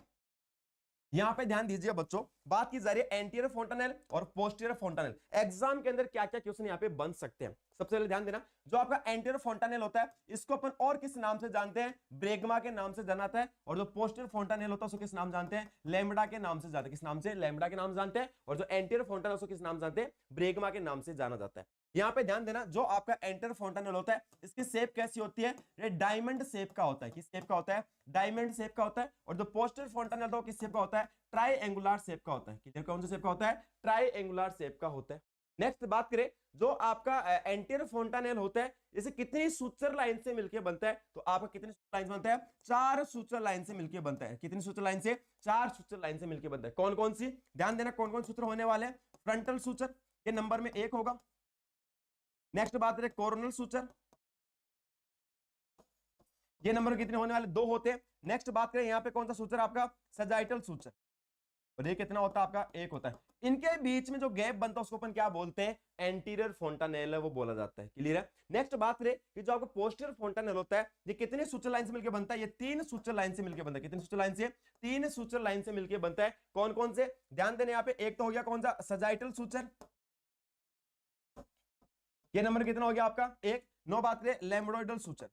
यहां पे ध्यान दीजिए बच्चों, बात की जा रही है एंटीरियर फोंटानेल और पोस्टीरियर फोंटानेल। एग्जाम के अंदर क्या क्या क्वेश्चन यहां पे बन सकते हैं। सबसे पहले ध्यान देना, जो आपका एंटीरियर फोंटानेल होता है इसको अपन और किस नाम से जानते हैं, ब्रेगमा के नाम से जाना जाता है। और जो पोस्टीरियर फोंटानेल होता है उसको किस नाम जानते हैं, लैम्बडा के नाम से जानते हैं। किस नाम से, लैम्बडा के नाम से जानते हैं। और जो एंटीरियर फोंटानेल उसको किस नाम जानते हैं, ब्रेगमा के नाम से जाना जाता है। यहाँ पे ध्यान देना, जो आपका एंटीरियर फोंटानेल होता है इसकी शेप कैसी होती है, ये डायमंड शेप का होता है। किस शेप का होता है, डायमंड शेप का होता है। और जो पोस्टीरियर फोंटानेल होता है किस शेप का होता है, ट्राइएंगुलर शेप का होता है। क्लियर, कौन सा शेप का होता है, ट्राइएंगुलर शेप का होता है। नेक्स्ट बात करें, जो आपका एंटीरियर फोंटानेल होता है जैसे कितनी सूचर लाइन से मिलकर बनता है, तो आपका कितनी सूचर लाइन बनता है, 4 सूचर लाइन से मिलकर बनता है। कितनी सूचर लाइन से, 4 सूचर लाइन से मिलकर बनता है। कौन कौन सी, ध्यान देना कौन कौन सूत्र होने वाले हैं, फ्रंटल सूचर, ये नंबर में 1 होगा। नेक्स्ट बात करें कोरोनल सूचर, ये नंबर कितने होने वाले, 2 होते हैं। नेक्स्ट बात करें यहाँ पे कौन सा सूचर आपका, सजाइटल सूचर, और ये कितना होता है आपका, 1 होता है। इनके बीच में जो गैप बनता है उसको अपन क्या बोलते हैं, एंटीरियर फोंटानेल है वो बोला जाता है। क्लियर है। नेक्स्ट बात करें कि जो आपका पोस्टीरियर फोंटानेल होता है ये कितने सूचर लाइन से मिलकर बनता है, ये 3 सूचर लाइन से मिलकर बनता है। कितने सूचर लाइन से, 3 सूचर लाइन से मिलकर बनता है। कौन कौन से, ध्यान देने यहाँ पे, एक तो हो गया कौन सा, सजाइटल सूचर, ये नंबर कितना हो गया आपका 1। 9 बात करें लैम्बडोइडल सूचन,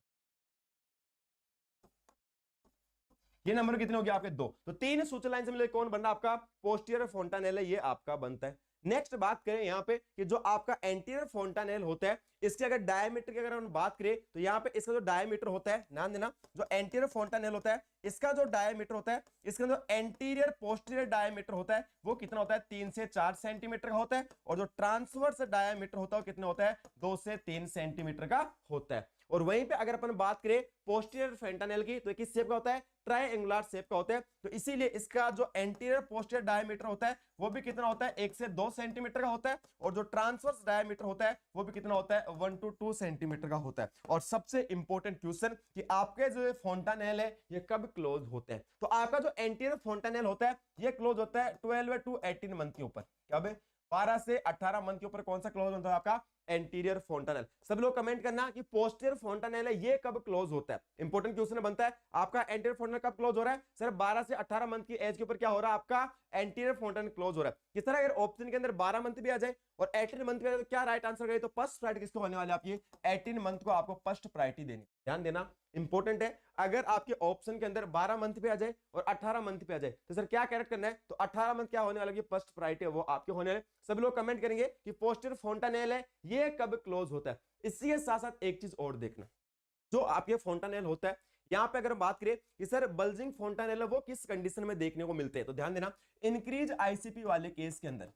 ये नंबर कितने हो गया आपके 2। तो 3 सूचन लाइन से मिले कौन बन रहा है आपका पोस्टीरियर फोंटानेल है, ये आपका बनता है। नेक्स्ट बात करें यहाँ पे कि जो आपका एंटीरियर फोंटानेल होता है इसके अगर डायमीटर की अगर हम बात करें तो यहाँ पे इसका जो डायमीटर होता है, ध्यान देना, जो एंटीरियर फोंटानेल होता है इसका जो डायमीटर होता है, इसका जो एंटीरियर पोस्टीरियर डायमीटर होता है वो कितना होता है 3 से 4 सेंटीमीटर का होता है, और जो ट्रांसवर्स डायमीटर होता है वो कितना होता है 2 से 3 सेंटीमीटर का होता है। और वहीं पे अगर अपन बात करें पोस्टीरियर फोंटानेल की तो किस शेप का होता है, ट्रायंगुलर शेप का होता है। तो इसीलिए इसका जो एंटीरियर पोस्टीरियर डायमीटर होता है वो भी कितना होता है 1 से 2 सेंटीमीटर का होता है, और जो ट्रांसवर्स डायमीटर होता है वो भी कितना होता है 1 to 2 सेंटीमीटर का होता है। और सबसे इंपॉर्टेंट क्वेश्चन कि आपके जो फोंटानेल है ये कब क्लोज होते हैं, तो आपका जो एंटीरियर फोंटानेल होता है ये क्लोज होता है 12 to 18 मंथ के ऊपर। कब? 12 से 18 मंथ के ऊपर कौन सा क्लोज होता है आपका एंटीरियर फोंटानेल। सब लोग कमेंट करना कि पोस्टीरियर फोंटानेल है ये कब क्लोज होता है। इंपॉर्टेंट क्वेश्चन बनता है आपका एंटीरियर फोंटानेल कब क्लोज हो रहा है, सर 12 से 18 मंथ की एज के ऊपर क्या हो रहा है आपका एंटीरियर फोंटानेल क्लोज हो रहा है। किस तरह अगर ऑप्शन के अंदर 12 मंथ भी आ जाए और 18 मंथ भी आ जाए तो क्या राइट आंसर करें, तो फर्स्ट प्रायोरिटी किसको होने वाले आपकी 18 मंथ को आपको फर्स्ट प्रायोरिटी देनी। ध्यान देना इंपॉर्टेंट है, अगर आपके ऑप्शन के अंदर 12 मंथ पे आ जाए और 18 मंथ पे आ जाए तो सर क्या करेक्ट करना है, तो 18 मंथ क्या होने वाला है फर्स्ट प्रायोरिटी वो आपके होने वाले। सब लोग कमेंट करेंगे कि पोस्टीरियर फोंटानेल है ये कब क्लोज होता है। इसी के साथ साथ एक चीज और देखना, जो आपके फोंटानेल होता है यहां पे अगर बात करें कि सर बल्जिंग फोंटानेल है वो किस कंडीशन में देखने को मिलते हैं, तो ध्यान देना इंक्रीज आईसीपी वाले केस के अंदर,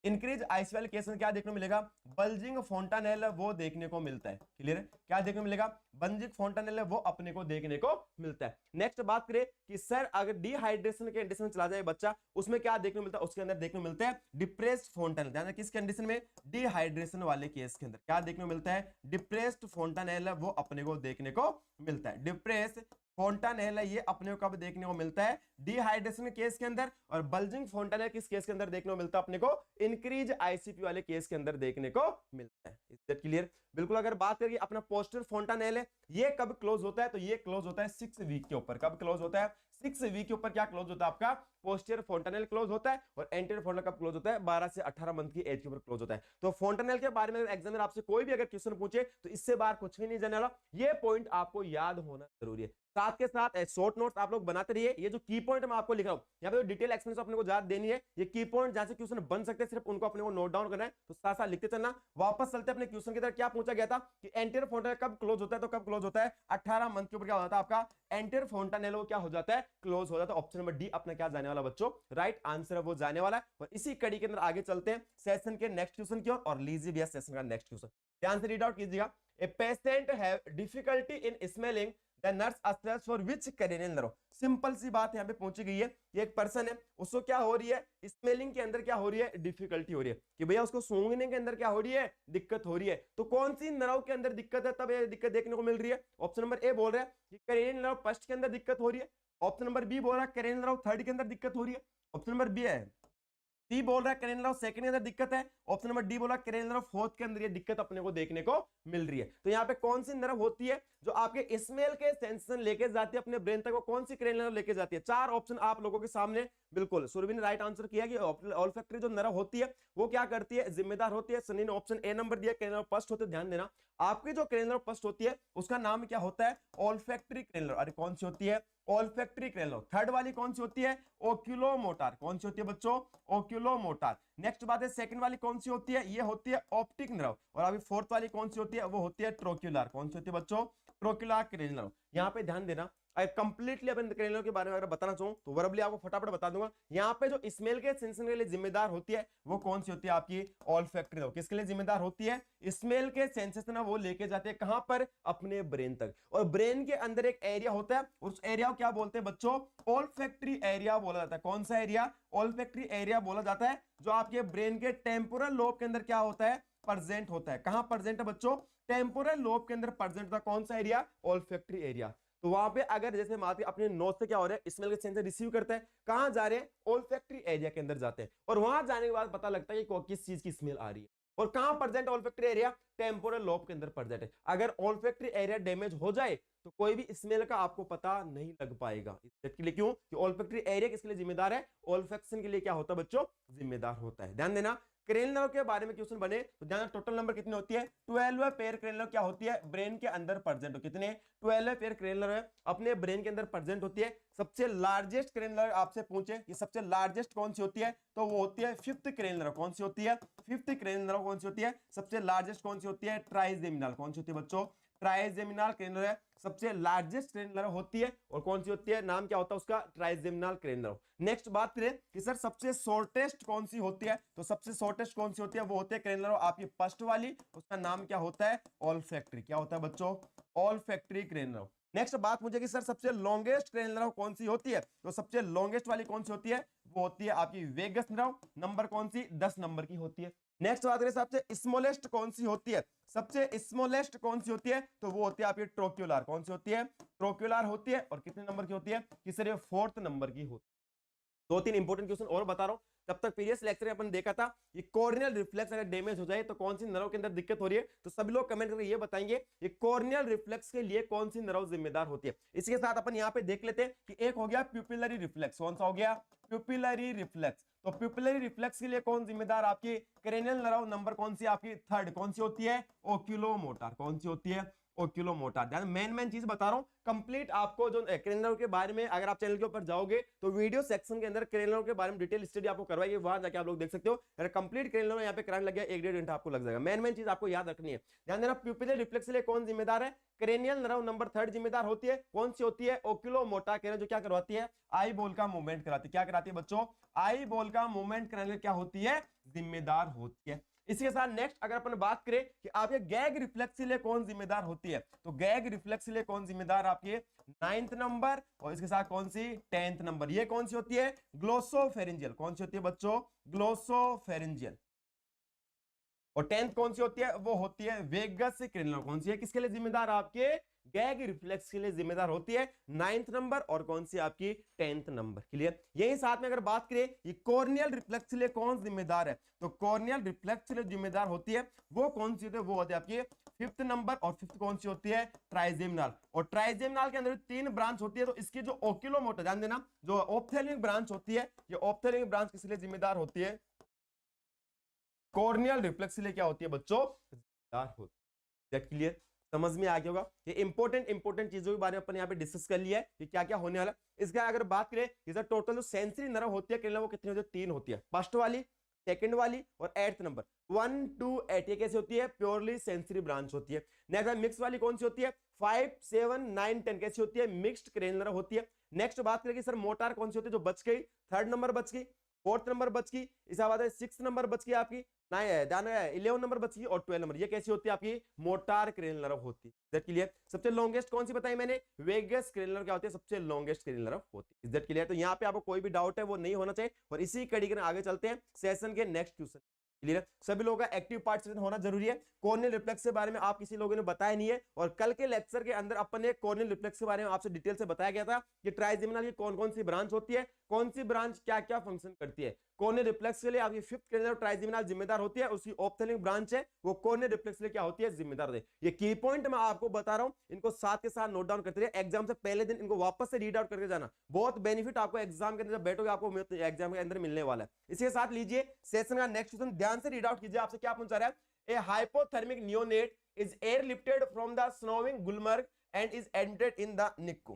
इंक्रीज आईसीपी वाले केस में क्या देखने को मिलेगा, बल्जिंग फोंटानेल वो देखने को मिलता है। क्लियर है, क्या देखने को मिलेगा, बल्जिंग फोंटानेल वो अपने को देखने को मिलता है। नेक्स्ट बात करें कि सर अगर डिहाइड्रेशन के कंडीशन में चला जाए बच्चा उसमें क्या देखने को मिलता है, उसके अंदर देखने को मिलता है डिप्रेस्ड फोंटानेल। ध्यान किस कंडीशन में, डिहाइड्रेशन वाले केस के अंदर क्या देखने को मिलता है, डिप्रेस्ड फोंटानेल वो अपने को देखने को मिलता है। डिप्रेस्ड फोंटानेल ये अपने को कब देखने को मिलता है, डिहाइड्रेशन केस के अंदर। और बल्जिंग फोंटानेल किस केस के अंदर देखने को मिलता है, अपने को इंक्रीज आईसीपी वाले केस के अंदर देखने को मिलता है। Is that clear? बिल्कुल। अगर बात करिए अपना पोस्टीरियर फोंटानेल है ये कब क्लोज होता है, तो ये क्लोज होता है 6 वीक के ऊपर। कब क्लोज होता है, 6 वीक के ऊपर क्या क्लोज होता है आपका पोस्टीरियर फोंटानेल क्लोज होता है। और एंटीरियर फोंटानेल कब क्लोज होता है, 12 से 18 मंथ की एज के ऊपर क्लोज होता है। तो फोंटानेल के बारे में एग्जाम में आपसे कोई भी अगर क्वेश्चन पूछे तो इससे बाहर कुछ भी नहीं जाने वाला, ये पॉइंट आपको याद होना जरूरी है। साथ के साथ शॉर्ट नोट्स आप लोग बनाते रहिए। ये जो की पॉइंट मैं आपको लिख रहा हूं यहाँ पे डिटेल एक्सप्लेनेशन अपने को ज्यादा देनी है, ये की पॉइंट जहां से क्वेश्चन बन सकते हैं सिर्फ उनको अपने को नोट डाउन करना है, तो साथ साथ लिखते चलना। वापस चलते अपने क्वेश्चन की तरफ। क्या पूछा गया था कि एंटीरियर फोंटानेल कब क्लोज होता है, तो कब क्लोज होता है 18 मंथ के ऊपर क्या होता है आपका एंटीरियर फोंटानेल क्या हो जाता है क्लोज हो जाता है। ऑप्शन नंबर डी अपना क्या जाने वाला बच्चों, राइट आंसर वो जाने वाला है। और इसी कड़ी के अंदर आगे चलते हैं सेशन के नेक्स्ट क्वेश्चन की ओर, और लीजिए भैया सेशन का नेक्स्ट क्वेश्चन ध्यान से रीड आउट कीजिएगा। A patient have difficulty in smelling the nurse assess for which cranial nerve. Simple सी बात यहाँ पे पहुंची गई है, एक पर्सन है उसको क्या हो रही है, स्मेलिंग के अंदर क्या हो रही है, डिफिकल्टी हो रही है कि भैया उसको सूंघने के अंदर क्या हो रही है, दिक्कत हो रही है। तो कौन सी नर्व के अंदर दिक्कत है, तब ये दिक्कत देखने को मिल रही है। ऑप्शन नंबर ए बोल रहा है कि कैरेनियल नर्व फर्स्ट के अंदर दिक्कत हो रही है। ऑप्शन नंबर बी बोल रहा है कैरेनियल नर्व थर्ड के अंदर दिक्कत हो रही है। ऑप्शन नंबर बी है सी बोल रहा है कैरेनियल नर्व सेकंड के अंदर दिक्कत है। ऑप्शन नंबर डी बोल रहा है कैरेनियल नर्व फोर्थ के अंदर ये दिक्कत अपने को देखने को मिल रही है। तो यहाँ पे कौन सी नर्व होती है जो आपके स्मेल के सेंसेशन लेके जाती है अपने ब्रेन तक, वो कौन सी कैरेनियल नर्व लेके जाती है। 4 ऑप्शन आप लोगों के सामने, बिल्कुल सुरभि ने राइट आंसर किया कि ऑल्फैक्टरी जो नर्व होती है वो क्या करती है, जिम्मेदार होती है। सनी ने ऑप्शन ए नंबर दिया कैरेनियल नर्व फर्स्ट होते। ध्यान देना आपकी जो कैरेनियल नर्व फर्स्ट होती है उसका नाम क्या होता है, ऑल्फैक्टरी कैरेनियल नर्व। अरे कौन सी होती है, ऑल्फैक्टरी कैरेनियल नर्व। थर्ड वाली कौन सी होती है, ओक्यूलोमोटर। कौन सी होती है बच्चों, ओक्यूलोमोटर। नेक्स्ट बात है सेकंड वाली कौन सी होती है, ये होती है ऑप्टिक नर्व। और अभी फोर्थ वाली कौन सी होती है, वो होती है ट्रोक्युलर। कौन सी होती है बच्चों, ट्रोक्युलर कैरेनियल नर्व। यहाँ पे ध्यान देना कंप्लीटली अपन कैरेनियल के बारे में अगर बताना चाहूं तो वर्बली आपको फटाफट बता दूंगा। यहाँ पे जो स्मेल के सेंसेशन के लिए जिम्मेदार होती है वो कौन सी होती है आपकी ऑल्फैक्टरी नर्व। किसके लिए जिम्मेदार होती है, स्मेल के सेंसेशन वो लेके जाते हैं कहां पर, अपने ब्रेन तक। और ब्रेन के अंदर एक एरिया होता है, उस एरिया को क्या बोलते हैं बच्चों, ऑल्फैक्टरी एरिया बोला जाता है। कौन सा एरिया, ऑल्फैक्टरी एरिया बोला जाता है, जो आपके ब्रेन के टेम्पोरल लोब के अंदर क्या होता है, प्रेजेंट होता है। कहां प्रेजेंट है बच्चों, टेम्पोरल लोब के अंदर प्रेजेंट होता है। कौन सा एरिया, ऑल्फैक्टरी एरिया। तो वहां पे अगर जैसे मान अपने नोज से क्या हो रहा है, स्मेल के सेंसर रिसीव करते हैं, कहां जा रहे हैं, ऑल्फैक्टरी एरिया के अंदर जाते हैं। और वहां जाने के बाद पता लगता है कि किस चीज की स्मेल आ रही है। और कहां present olfactory area, temporal lobe के अंदर प्रेजेंट है। अगर ऑल्फैक्टरी एरिया डैमेज हो जाए तो कोई भी स्मेल का आपको पता नहीं लग पाएगा। इसके लिए क्यों कि ऑल्फैक्टरी एरिया किसके लिए जिम्मेदार है, ऑल्फैक्शन के लिए क्या होता है बच्चों, जिम्मेदार होता है। ध्यान देना क्रेनियल नर्व के बारे में क्वेश्चन बने तो ध्यान, टोटल नंबर कितनी होती है? 12 पेयर क्रेनियल नर्व क्या होती है? ब्रेन के अंदर प्रेजेंट हो। कितने? 12 पेयर क्रेनियल नर्व अपने ब्रेन के अंदर प्रेजेंट होती है। सबसे लार्जेस्ट क्रेनियल नर्व आपसे पूछे ये सबसे लार्जेस्ट कौन सी होती है, तो वो होती है फिफ्थ क्रेनियल नर्व। कौन सी होती है? फिफ्थ क्रेनियल नर्व कौन सी होती है? सबसे लार्जेस्ट कौन सी होती है? ट्राइजेमिनल। कौन सी होती है बच्चों? ट्राइजेमिनल क्रेनियल नर्व सबसे लार्जेस्ट क्रेनियल नर्व होती है। और कौन सी होती है? नाम क्या होता है उसका? Trigeminal cranial nerve. नेक्स्ट बात करें कि सर सबसे शॉर्टेस्ट कौन सी होती है, तो सबसे शॉर्टेस्ट कौन सी होती है? वो होती है क्रेनियल नर्व आपकी फर्स्ट वाली, उसका नाम क्या होता है? ऑल्फैक्टरी। क्या होता है बच्चों? Olfactory cranial nerve. नेक्स्ट बात मुझे कि सर सबसे लॉन्गेस्ट क्रेनियल नर्व कौन सी होती है, तो सबसे लॉन्गेस्ट वाली कौन सी होती है? वो होती है आपकी वेगस नर्व। नंबर कौन सी? 10 नंबर की होती है। नेक्स्ट बात करें सबसे स्मॉलेस्ट कौन सी होती है, सबसे स्मॉलेस्ट कौन सी होती है, तो वो होती है आपकी ट्रोक्युलर। कौन सी होती है? ट्रोक्युलर होती है। और कितने नंबर की होती है? कि सर ये 4th नंबर की होती है। 2-3 इंपॉर्टेंट क्वेश्चन और बता रहा हूं। तब तक प्रीवियस लेक्चर में अपन देखा था ये कॉर्नियल रिफ्लेक्स अगर डैमेज हो जाए तो कौन सी नर्व के अंदर दिक्कत हो रही है, तो सभी लोग कमेंट करके ये बताएंगे ये कॉर्नियल रिफ्लेक्स के लिए कौन सी नर्व जिम्मेदार होती है। इसके साथ अपन यहाँ पे देख लेते हैं कि एक हो गया प्यूपिलरी रिफ्लेक्स। कौन सा हो गया? Pupillary reflex. तो प्यूपिलरी रिफ्लेक्स के लिए कौन जिम्मेदार? आपकी क्रेनियल नर्व नंबर कौन सी? आपकी 3rd। कौन सी होती है? ओक्यूलोमोटर। कौन सी होती है? ओक्यूलोमोटर। ध्यान, मेन चीज बता रहा हूं कंप्लीट आपको। जो क्रेनियल नर्व के बारे में अगर आप चैनल के ऊपर जाओगे तो वीडियो सेक्शन के अंदर क्रेनियल नर्व के बारे में डिटेल स्टडी आपको करवाएगी, वहां जाके आप लोग देख सकते हो। अगर कंप्लीट क्रेनियल नर्व यहाँ पे कराने लग गया 1-1.5 घंटा आपको लग जाएगा। मेन चीज आपको याद रखनी है। ध्यान देना, प्यूपिलर रिफ्लेक्स के लिए कौन जिम्मेदार है? क्रेनियल नर्व नंबर 3rd जिम्मेदार होती है। कौन सी होती है? ओक्यूलोमोटर क्रेनियल, जो क्या करवाती है? आई बॉल का मूवमेंट कराती है। क्या कराती है बच्चों? आई बॉल का मूवमेंट कराने क्या होती है? जिम्मेदार होती है। इसके साथ नेक्स्ट अगर अपन बात करें कि आपके गैग रिफ्लेक्स के लिए कौन जिम्मेदार होती है, तो गैग रिफ्लेक्स के लिए कौन जिम्मेदार? आपके 9th नंबर। और इसके साथ कौन सी? 10th number. ये कौन सी होती है? ग्लोसोफेरिंजियल। कौन सी होती है बच्चों? ग्लोसोफेरिंजियल। और 10th कौन सी होती है? वो होती है वेगस क्रेनियल। कौन सी है? किसके लिए जिम्मेदार? आपके गैग रिफ्लेक्स के लिए जिम्मेदार होती है 9th नंबर। और कौन सी? आपकी 10th नंबर। क्लियर? यही साथ में अगर बात करें ये कॉर्नियल रिफ्लेक्स के लिए कौन जिम्मेदार है, तो कॉर्नियल रिफ्लेक्स के लिए जिम्मेदार होती है वो कौन सी होती है? वो होती है आपकी 5th नंबर। और 5th कौन सी होती है? ट्राइजेमिनल। और ट्राइजेमिनल के अंदर 3 ब्रांच होती है, तो इसकी जो ओक्यूलोमोटर, ध्यान देना, जो ऑप्थेल्मिक ब्रांच होती है, ये ऑप्थेल्मिक ब्रांच किस लिए जिम्मेदार होती है? कॉर्नियल रिफ्लेक्स के लिए क्या होती है बच्चों? जिम्मेदार होती है। That clear? समझ में आ गया होगा। ये इंपॉर्टेंट चीजों के बारे में अपन यहाँ पे डिस्कस कर लिया है कि क्या क्या होने वाला। इसका अगर बात करें इधर टोटल जो सेंसरी नर्व होती है क्रेनियल वो कितनी होती है? 3 होती है। फर्स्ट वाली, सेकंड वाली और 8th नंबर। 1 2 8 ये कैसी होती है? प्योरली सेंसरी ब्रांच होती है। नेक्स्ट मिक्स वाली कौन सी होती है? 5 7 9 10 कैसी होती है? मिक्स्ड क्रेनियल नर्व होती है। नेक्स्ट बात करें कि सर मोटार कौन सी होती है? जो बच गई 3rd नंबर बच गई, 4th नंबर बच गई, इसके बाद 6th नंबर बच गई आपकी, 11 नंबर बची और 12 नंबर। ये कैसी होती है? आपकी मोटार क्रेनियल नर्व होती है। That clear? सबसे लॉन्गेस्ट कौन सी बताई मैंने? वेगस क्रेनियल नर्व क्या होती है? सबसे लॉन्गेस्ट क्रेनियल नर्व होती है। That clear? तो यहाँ पे आपको कोई भी डाउट है वो नहीं होना चाहिए। और इसी कड़ी के आगे चलते हैं सेशन के नेक्स्ट क्वेश्चन। क्लियर? सभी लोगों का एक्टिव पार्टिसिपेशन होना जरूरी है। कॉर्नियल रिफ्लेक्स के बारे में आप किसी लोगों ने बताया नहीं है, और कल के लेक्चर के अंदर अपन ने कॉर्नियल रिफ्लेक्स के बारे में आपसे डिटेल से बताया गया था कि ट्राइजेमिनल की कौन कौन सी ब्रांच होती है, कौन सी ब्रांच क्या क्या फंक्शन करती है। कॉर्नियल रिफ्लेक्स के लिए आपकी 5th क्रेनियल ट्राइजेमिनल जिम्मेदार होती है, उसकी ऑप्थेल्मिक ब्रांच है वो कॉर्नियल रिफ्लेक्स के लिए क्या होती है? जिम्मेदार है। ये की पॉइंट मैं आपको बता रहा हूं, इनको साथ के साथ नोट डाउन करते रहिए। एग्जाम से पहले दिन इनको वापस से रीड आउट करके जाना, बहुत बेनिफिट आपको एग्जाम के अंदर जब बैठोगे आपको एग्जाम के अंदर मिलने वाला है। इसके साथ लीजिए सेशन का नेक्स्ट क्वेश्चन, ध्यान से रीड आउट कीजिए। आपसे क्या पूछा रहा है? A hypothermic neonate is airlifted from the snowing Gulmarg and is admitted in the NICU.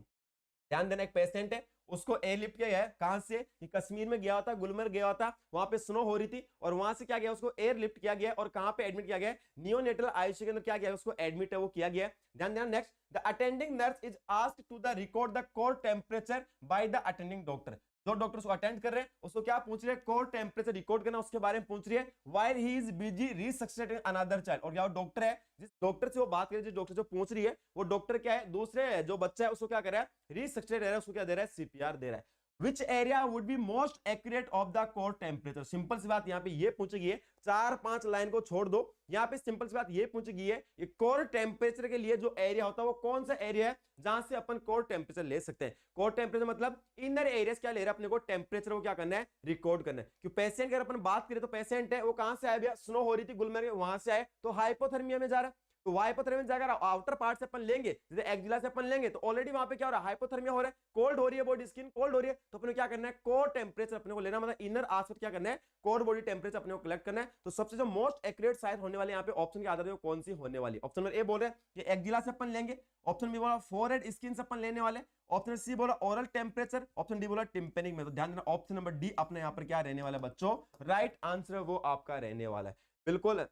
ध्यान देना, एक पेशेंट है, उसको एयरलिफ्ट किया है। कहां से? कि कश्मीर में गया होता, गुलमर्ग गया होता, वहां पे स्नो हो रही थी, और वहां से क्या गया? उसको एयरलिफ्ट किया गया और कहां पे एडमिट किया गया? नियोनेटल आईसीयू के अंदर क्या गया? उसको एडमिट है वो किया गया। ध्यान देना next, the attending nurse is asked to the record the core temperature by the attending doctor. जो डॉक्टर उसको अटेंड कर रहे हैं उसको क्या पूछ रहे हैं? कोर टेम्परेचर रिकॉर्ड करना, उसके बारे में पूछ रही है। While he is busy resuscitating another child. और क्या डॉक्टर है, जिस डॉक्टर से वो बात कर रही है, जिस डॉक्टर से पूछ रही है, वो डॉक्टर क्या है? दूसरे जो बच्चा है उसको क्या कर रहा है? रिसक्सेट दे रहा है, उसको क्या दे रहा है? सीपीआर दे रहा है। Which area would be most accurate of the core temperature? Simple सी बात यहाँ पे ये पूछी गई है, 4-5 लाइन को छोड़ दो। यहाँ पे सिंपल सी बात ये पूछी गई है, ये कोर टेम्परेचर के लिए जो एरिया होता है वो कौन सा एरिया है जहां से अपन कोर टेम्परेचर ले सकते हैं। कोर टेम्परेचर मतलब इनर एरियाज क्या ले रहा है अपने को? टेम्परेचर को क्या करना है? रिकॉर्ड करना है। क्योंकि पेशेंट अगर अपन बात करें तो पेशेंट है वो कहां से आया भैया? स्नो हो रही थी गुलमर्ग में, वहां से आए तो हाइपोथर्मिया में जा रहा है। तो हाइपोथर्मिया में अगर आउटर पार्ट से अपन लेंगे, जैसे एक्जिला से अपन लेंगे, तो ऑलरेडी वहां पे क्या हो रहा है, हाइपोथर्मिया हो रहा है, कोल्ड हो रही है बॉडी, स्किन कोल्ड हो रही है, तो अपने क्या करना है, कोर टेम्परेचर अपने को लेना, मतलब इनर आस्पेक्ट क्या करना है, कोर बॉडी टेम्परेचर अपने को कलेक्ट करना है। तो सबसे जो मोस्ट एक्यूरेट साइज होने वाली यहाँ पे ऑप्शन के आधार पे कौन सी होने वाली, ऑप्शन नंबर ए बोल रहे हैं कि एक्जिला से अपन लेंगे, ऑप्शन बी बोला फोरहेड स्किन से अपन लेने वाले, ऑप्शन सी बोला ओरल टेम्परेचर, ऑप्शन डी बोला टिम्पेनिक में। तो ध्यान देना ऑप्शन नंबर डी अपने यहाँ पर क्या रहने वाला है बच्चों, राइट आंसर वो आपका रहने वाला है। बिल्कुल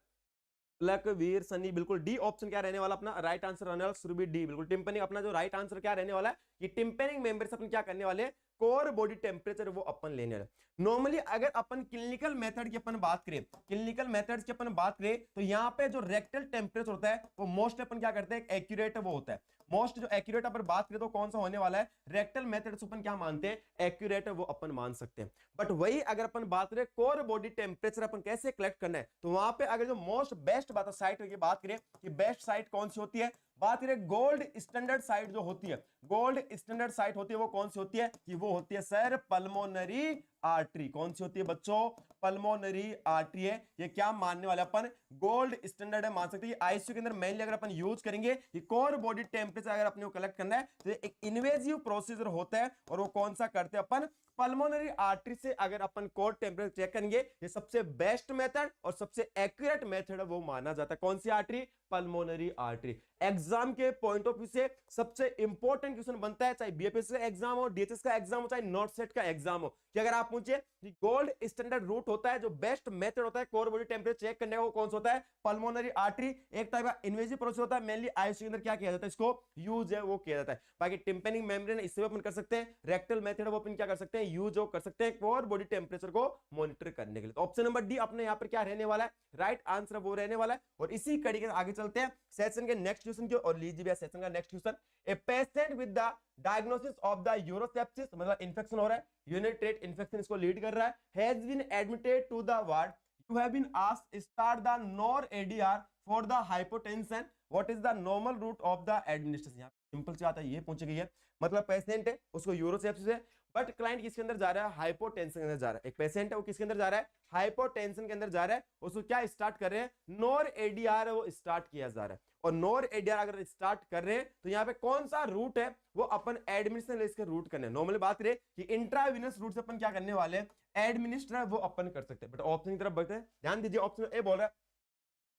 प्लक वीर सनी, बिल्कुल डी ऑप्शन क्या रहने वाला अपना राइट आंसर रहने वाला, सुरभि डी बिल्कुल। टिम्पेनिक अपना जो राइट आंसर क्या रहने वाला है, कि टिम्पेनिक मेंबर से अपन क्या करने वाले, कोर बॉडी टेम्परेचर वो अपन लेने वाले। नॉर्मली अगर अपन क्लिनिकल मेथड की अपन बात करें, क्लिनिकल मेथड्स की अपन बात करें, तो यहाँ पे जो रेक्टल टेम्परेचर होता है वो मोस्ट अपन क्या करते हैं, एक्यूरेट वो होता है। मोस्ट जो एक्यूरेट अपन बात करें तो कौन सा होने वाला है, रेक्टल मेथड से अपन क्या मानते हैं, एक्यूरेट वो अपन मान सकते हैं। बट वही अगर अपन बात करें कोर बॉडी टेम्परेचर अपन कैसे कलेक्ट करना है, तो वहां पे अगर जो मोस्ट बेस्ट बात साइट की बात करें कि बेस्ट साइट कौन सी होती है, बात करें गोल्ड स्टैंडर्ड साइट जो होती है, गोल्ड स्टैंडर्ड साइट होती है वो कौन सी होती है, कि वो होती है सर पल्मोनरी आर्टरी। कौन सी होती है बच्चों, पल्मोनरी आर्टरी है। ये क्या मानने वाले अपन, गोल्ड स्टैंडर्ड है मान सकते हैं। आईसीयू के अंदर मेनली अगर अपन यूज करेंगे कि कोर बॉडी टेम्परेचर अगर अपने को कलेक्ट करना है, तो एक इन्वेजिव प्रोसीजर होता है, और वो कौन सा करते हैं अपन, पल्मोनरी आर्टरी से अगर अपन कोर टेम्परेचर चेक करेंगे, ये सबसे बेस्ट मेथड और सबसे एक्यूरेट मेथड वो माना जाता है। कौन सी आर्टरी, पल्मोनरी आर्टरी। एग्जाम के पॉइंट ऑफ व्यू से सबसे इंपॉर्टेंट क्वेश्चन बनता है, चाहे बीएपीएससी का एग्जाम हो, डीएचएस का एग्जाम हो, चाहे नॉट सेट का एग्जाम हो, कि अगर आप पूछे कि गोल्ड स्टैंडर्ड रूट होता है, जो बेस्ट मेथड होता है कोर बॉडी टेम्परेचर चेक करने का, वो कौन सा होता है, पल्मोनरी आर्टरी। एक टाइप का इन्वेजिव प्रोसेस होता है, मेनली आईसीयू के अंदर क्या किया जाता है, इसको यूज है वो किया जाता है। बाकी टिम्पेनिक मेम्ब्रेन इससे अपन कर सकते हैं, रेक्टल मेथड वो अपन क्या कर सकते हैं, यूज कर सकते हैं कोर बॉडी टेम्परेचर को मॉनिटर करने के लिए। तो ऑप्शन नंबर डी अपने यहाँ पर क्या रहने वाला है, राइट आंसर वो रहने वाला है। और इसी कड़ी के आगे चलते हैं सेशन के नेक्स्ट क्वेश्चन की और लीजिए सेशन का next question. A patient with the diagnosis of the urosepsis, मतलब इंफेक्शन हो रहा है, यूरिनरी ट्रैक्ट इंफेक्शन इसको लीड कर रहा है, has been admitted to the ward, you have been asked start the noradrenaline for the hypotension, what is the normal route of the administration. यहाँ simple सी बात है, ये पूछी गई है, मतलब पेशेंट है उसको यूरोसेप्सिस है, बट क्लाइंट किसके अंदर जा रहा है, हाइपोटेंशन के अंदर जा रहा है। एक पेशेंट है वो किसके अंदर जा रहा है, हाइपोटेंशन के अंदर जा रहा है, उसको क्या स्टार्ट कर रहे हैं, नॉर-एडीआर वो स्टार्ट किया जा रहा है। और नॉर-एडीआर अगर स्टार्ट कर रहे हैं तो यहाँ पे कौन सा रूट है वो अपन एडमिनिस्ट्रेशन इसके रूट करने। नॉर्मली बात करें कि इंट्रावेनस रूट से अपन क्या करने वाले हैं, एडमिनिस्ट्रेटर वो अपन कर सकते हैं। बट ऑप्शन की तरफ बढ़ते हैं, ध्यान दीजिए ऑप्शन ए बोल रहा है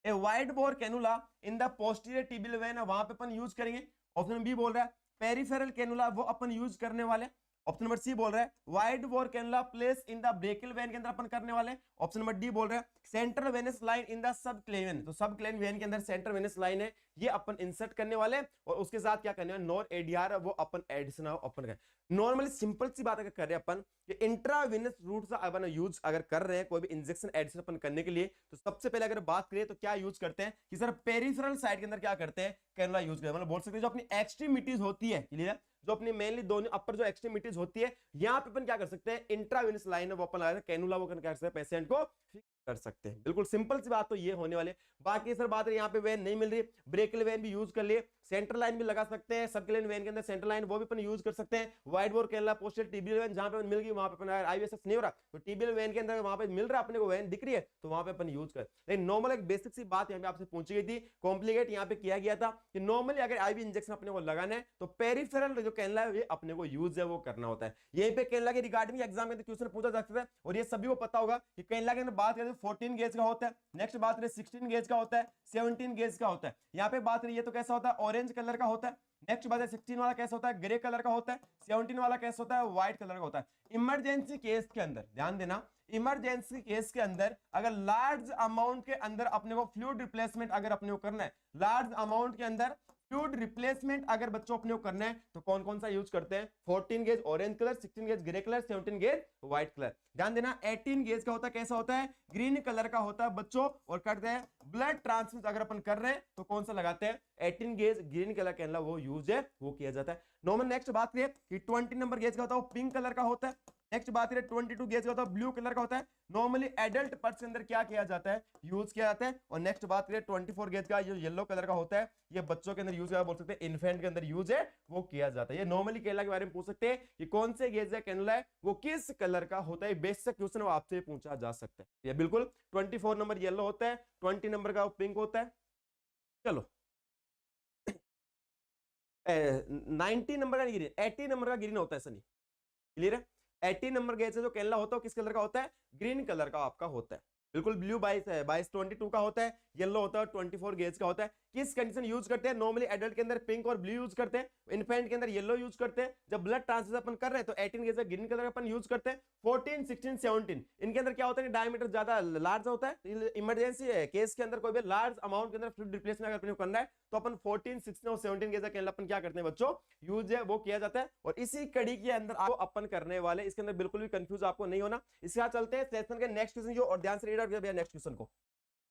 a wide bore cannula in the posterior tibial when, वहां पे अपन यूज करेंगे। ऑप्शन बी बोल रहा है पेरिफेरल कैनुला वो अपन यूज करने वाले। ऑप्शन नंबर सी बोल रहा है wide bore cannula place in the brachial vein के अंदर अपन करने वाले। ऑप्शन नंबर डी बोल रहा है central venous line in the subclavian, तो सबक्लेवियन वेन के अंदर सेंट्रल वेनस लाइन है, ये अपन इंसर्ट करने वाले, और उसके साथ क्या करने वाले, नॉर-एडीआर वो अपन एडिशनल अपन करें। नॉर्मली सिंपल सी बात अगर कर रहे हैं अपन कि इंट्रावेनस रूट से अपन यूज अगर कर रहे हैं कोई भी इंजेक्शन एडिशन अपन करने के लिए, तो सबसे पहले अगर बात करें तो क्या यूज करते हैं कि सर पेरिफेरल साइड के अंदर क्या करते हैं, कैनुला यूज करते हैं। मतलब बोल सकते हैं जो अपनी एक्सट्रीमिटीज होती है, क्लियर, जो अपनी मेनली दोनों अपर जो एक्सट्रीमिटीज होती है, यहाँ पे अपन क्या कर सकते हैं, इंट्रावेनस लाइन वो अपन लगा कैनुला वो क्या कर सकते हैं, पेशेंट को कर सकते हैं। बिल्कुल सिंपल सी बात तो ये होने वाले। बाकी सर बात है यहाँ पे वेन नहीं मिल रही, ब्रेकियल वेन भी यूज कर लिए, सेंट्रल लाइन भी लगा सकते हैं, सबक्लेवियन वेन के अंदर सेंट्रल लाइन वो भी अपन यूज कर सकते हैं। Wide bore cannula posterior tibial when जहां पे मिल गई वहां पे अपन आईवीएसएस नहीं हो रहा तो टिबियल वेन के अंदर वहां पे मिल रहा अपने को वेन दिख रही है तो वहां पे अपन यूज कर। लेकिन नॉर्मल एक बेसिक सी बात यहाँ पे आपसे पूछी गई थी, कॉम्प्लिकेट यहाँ पे किया गया था कि नॉर्मली अगर आईवी इंजेक्शन अपने को लगाना है तो पेरिफेरल जो कैनुला है ये अपने को यूज है वो करना होता है। यहीं पे कैनुला के रिगार्डिंग एग्जाम में क्वेश्चन पूछा जा सकता है, और ये सभी को पता होगा कि कैनुला के अंदर बात करें 14 गेज का होता है, नेक्स्ट बात करें 16 गेज का होता है, 17 गेज का होता है। यहाँ पे बात रही है तो कैसा होता है, ऑरेंज कलर का होता है। नेक्स्ट बात है 16 वाला कैसा होता है, ग्रे कलर का होता है। 17 वाला कैसा होता है, व्हाइट कलर का होता है। इमरजेंसी केस के अंदर ध्यान देना, इमरजेंसी केस के अंदर अगर लार्ज अमाउंट के अंदर अपने को फ्लूइड रिप्लेसमेंट अगर अपने को करना है, लार्ज अमाउंट के अंदर फ्लूइड रिप्लेसमेंट अगर बच्चों अपने को करना है तो कौन कौन सा यूज करते हैं, 14 gauge orange colour, 16 gauge grey colour, 17 gauge white colour. ध्यान देना 18 गेज का होता है, कैसा होता है, ग्रीन कलर का होता है बच्चों। और करते हैं ब्लड ट्रांसफ्यूज अगर अपन कर रहे हैं तो कौन सा लगाते हैं, 18 गेज ग्रीन कलर कैनुला वो यूज है वो किया जाता है। नॉर्मल नेक्स्ट बात करिए कि 20 नंबर गेज का होता है वो पिंक कलर का होता है। नेक्स्ट बात करें 22 गेज का होता है ब्लू कलर का होता है। नॉर्मली एडल्ट पर्स के अंदर क्या किया जाता है, यूज किया जाता है। और नेक्स्ट बात करें 24 गेज का जो येलो कलर का होता है, ये बच्चों के अंदर यूज किया, बोल सकते हैं इन्फेंट के अंदर यूज है वो किया जाता है। ये नॉर्मली कैनुला के बारे में पूछ सकते हैं कि कौन से गेज का कैनुला है वो किस कलर का होता है, बेसिक क्वेश्चन वो आपसे पूछा जा सकता है। ये बिल्कुल 24 नंबर येलो होता है, 20 नंबर का पिंक होता है। चलो 90 नंबर का ग्रीन, 80 नंबर का ग्रीन होता है सनी, क्लियर है। 80 नंबर गेज से जो कैनला होता है किस कलर का होता है, ग्रीन कलर का आपका होता है। बिल्कुल ब्लू 22 22 का होता है, येलो होता है 24 गेज का होता है। किस कंडीशन यूज करते हैं, नॉर्मली एडल्ट के अंदर पिंक और ब्लू यूज करते हैं, इन्फेंट के अंदर येलो यूज करते हैं। जब ब्लड ट्रांसफ्यूजन अपन कर रहे हैं तो 18 गेज का ग्रीन कलर अपन यूज करते हैं। 14 16 17 इनके अंदर क्या होता है, डायमीटर ज्यादा लार्ज होता है। इमरजेंसी केस के अंदर कोई भी लार्ज अमाउंट के अंदर फ्लूइड रिप्लेसमेंट अगर करना है तो अपन 14 16 और 17 गेज का कैनला अपन क्या करते हैं बच्चों, यूज है वो किया जाता है। और इसी कड़ी के अंदर आपको अपन करने वाले, इसके अंदर बिल्कुल भी कंफ्यूज आपको नहीं होना। इसके साथ चलते हैं सेशन के नेक्स्ट क्वेश्चन की और ध्यान से रीड आउट किया नेक्स्ट क्वेश्चन को।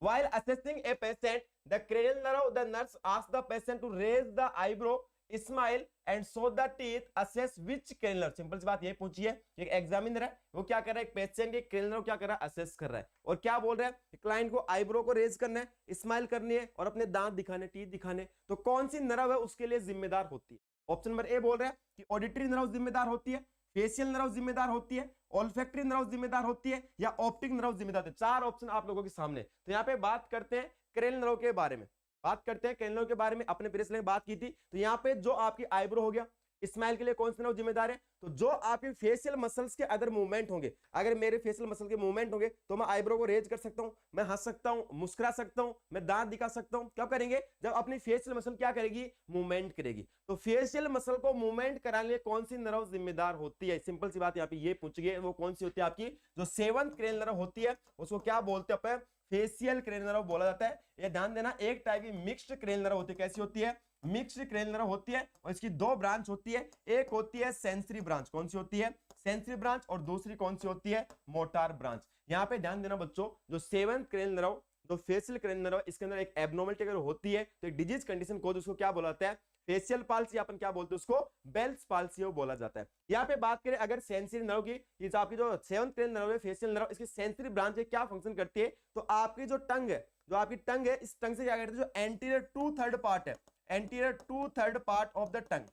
While assessing a patient, the cranial nerve, the nurse asks the patient to raise the eyebrow, smile and show the teeth. Assess which cranial nerve. Simple सी बात ये पूछी है, एक एग्जामिनर है वो क्या कर रहा है, एक पेशेंट के cranial nerve क्या कर रहा है, असेस कर रहा है। और क्या बोल रहा है, क्लाइंट को आईब्रो को रेज करना है, स्माइल करनी है और अपने दांत दिखाने, टीथ दिखाने। तो कौन सी नर्व है उसके लिए जिम्मेदार होती है। ऑप्शन नंबर ए बोल रहा है कि ऑडिटरी नर्व जिम्मेदार होती है, फेशियल नर्व जिम्मेदार होती है, ऑल्फैक्टरी नर्व जिम्मेदार होती है या ऑप्टिक नर्व जिम्मेदार होती है। चार ऑप्शन आप लोगों के सामने। तो यहाँ पे बात करते हैं क्रेनियल नर्व के बारे में, बात करते हैं क्रेनियल नर्व के बारे में। अपने प्रीवियस में बात की थी। तो यहाँ पे जो आपकी आईब्रो हो गया, स्माइल के लिए कौन सी नर्व जिम्मेदार है, तो जो आपके फेशियल मसल्स के अदर मूवमेंट होंगे, अगर मेरे फेशियल मसल के मूवमेंट होंगे तो मैं आईब्रो को रेज कर सकता हूं, मैं हंस सकता हूं, मुस्कुरा सकता हूं, मैं दांत दिखा सकता हूं। क्या करेंगे, जब अपनी फेशियल मसल क्या करेगी, मूवमेंट करेगी। तो फेशियल मसल को मूवमेंट कराने लिए कौन सी नर्व जिम्मेदार होती है, सिंपल सी बात यहाँ पे ये पूछ गई, वो कौन सी होती है आपकी, जो 7th क्रेनियल नर्व होती है उसको क्या बोलते हैं अपन, फेशियल क्रेनियल नर्व बोला जाता है। ये ध्यान देना, एक टाइप की मिक्स्ड क्रेनियल नर्व होती है। कैसी होती है, मिक्स्ड क्रेनियल नर्व होती है और इसकी दो ब्रांच होती है। एक होती है सेंसरी ब्रांच, कौन सी होती है, सेंसरी ब्रांच, और दूसरी कौन सी होती है, मोटार ब्रांच। यहाँ पे ध्यान देना बच्चों, जो 7th क्रेनियल नर्व, जो फेशियल क्रेनियल नर्व, इसके अंदर एक एब्नॉर्मलिटी अगर होती है तो एक डिजीज कंडीशन को उसको क्या बोला जाता है, फेशियल पाल्सी, अपन क्या बोलते हैं उसको, बेल्स पाल्सी बोला जाता है। यहाँ पे बात करें अगर सेंसरी नर्व की, ये आपकी जो 7th क्रेनियल नर्व है, फेशियल नर्व, इसकी सेंसरी ब्रांच है, क्या फंक्शन करती है, तो आपकी जो टंग है, जो आपकी टंग है, इस टंग से क्या करते हैं, जो एंटीरियर 2/3 पार्ट है, anterior 2/3 part of the tongue,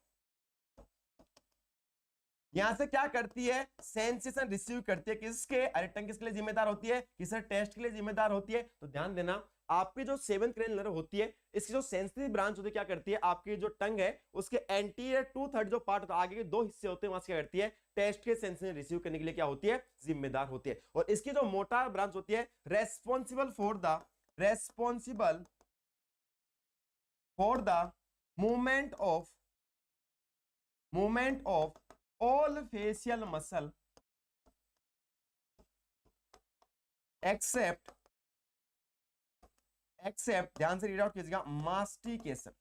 यहां से क्या करती है, सेंसेशन रिसीव करती है। किसके, अरे टंग किसके लिए जिम्मेदार होती है, किस टेस्ट के लिए जिम्मेदार होती है। तो ध्यान देना, आपकी जो 7th क्रेनियल नर्व होती है, इसकी जो सेंसिटिव ब्रांच होती है क्या करती है, आपकी जो टंग है उसके एंटीरियर 2/3 जो पार्ट होता है, आगे के दो हिस्से होते हैं, वहां से क्या करती है, टेस्ट के सेंसेशन रिसीव करने के लिए क्या होती है, जिम्मेदार होती है। और इसकी जो मोटार ब्रांच होती है, responsible for the movement of all facial muscle except ध्यान से रीड आउट कीजिएगा, मास्टिकेशन।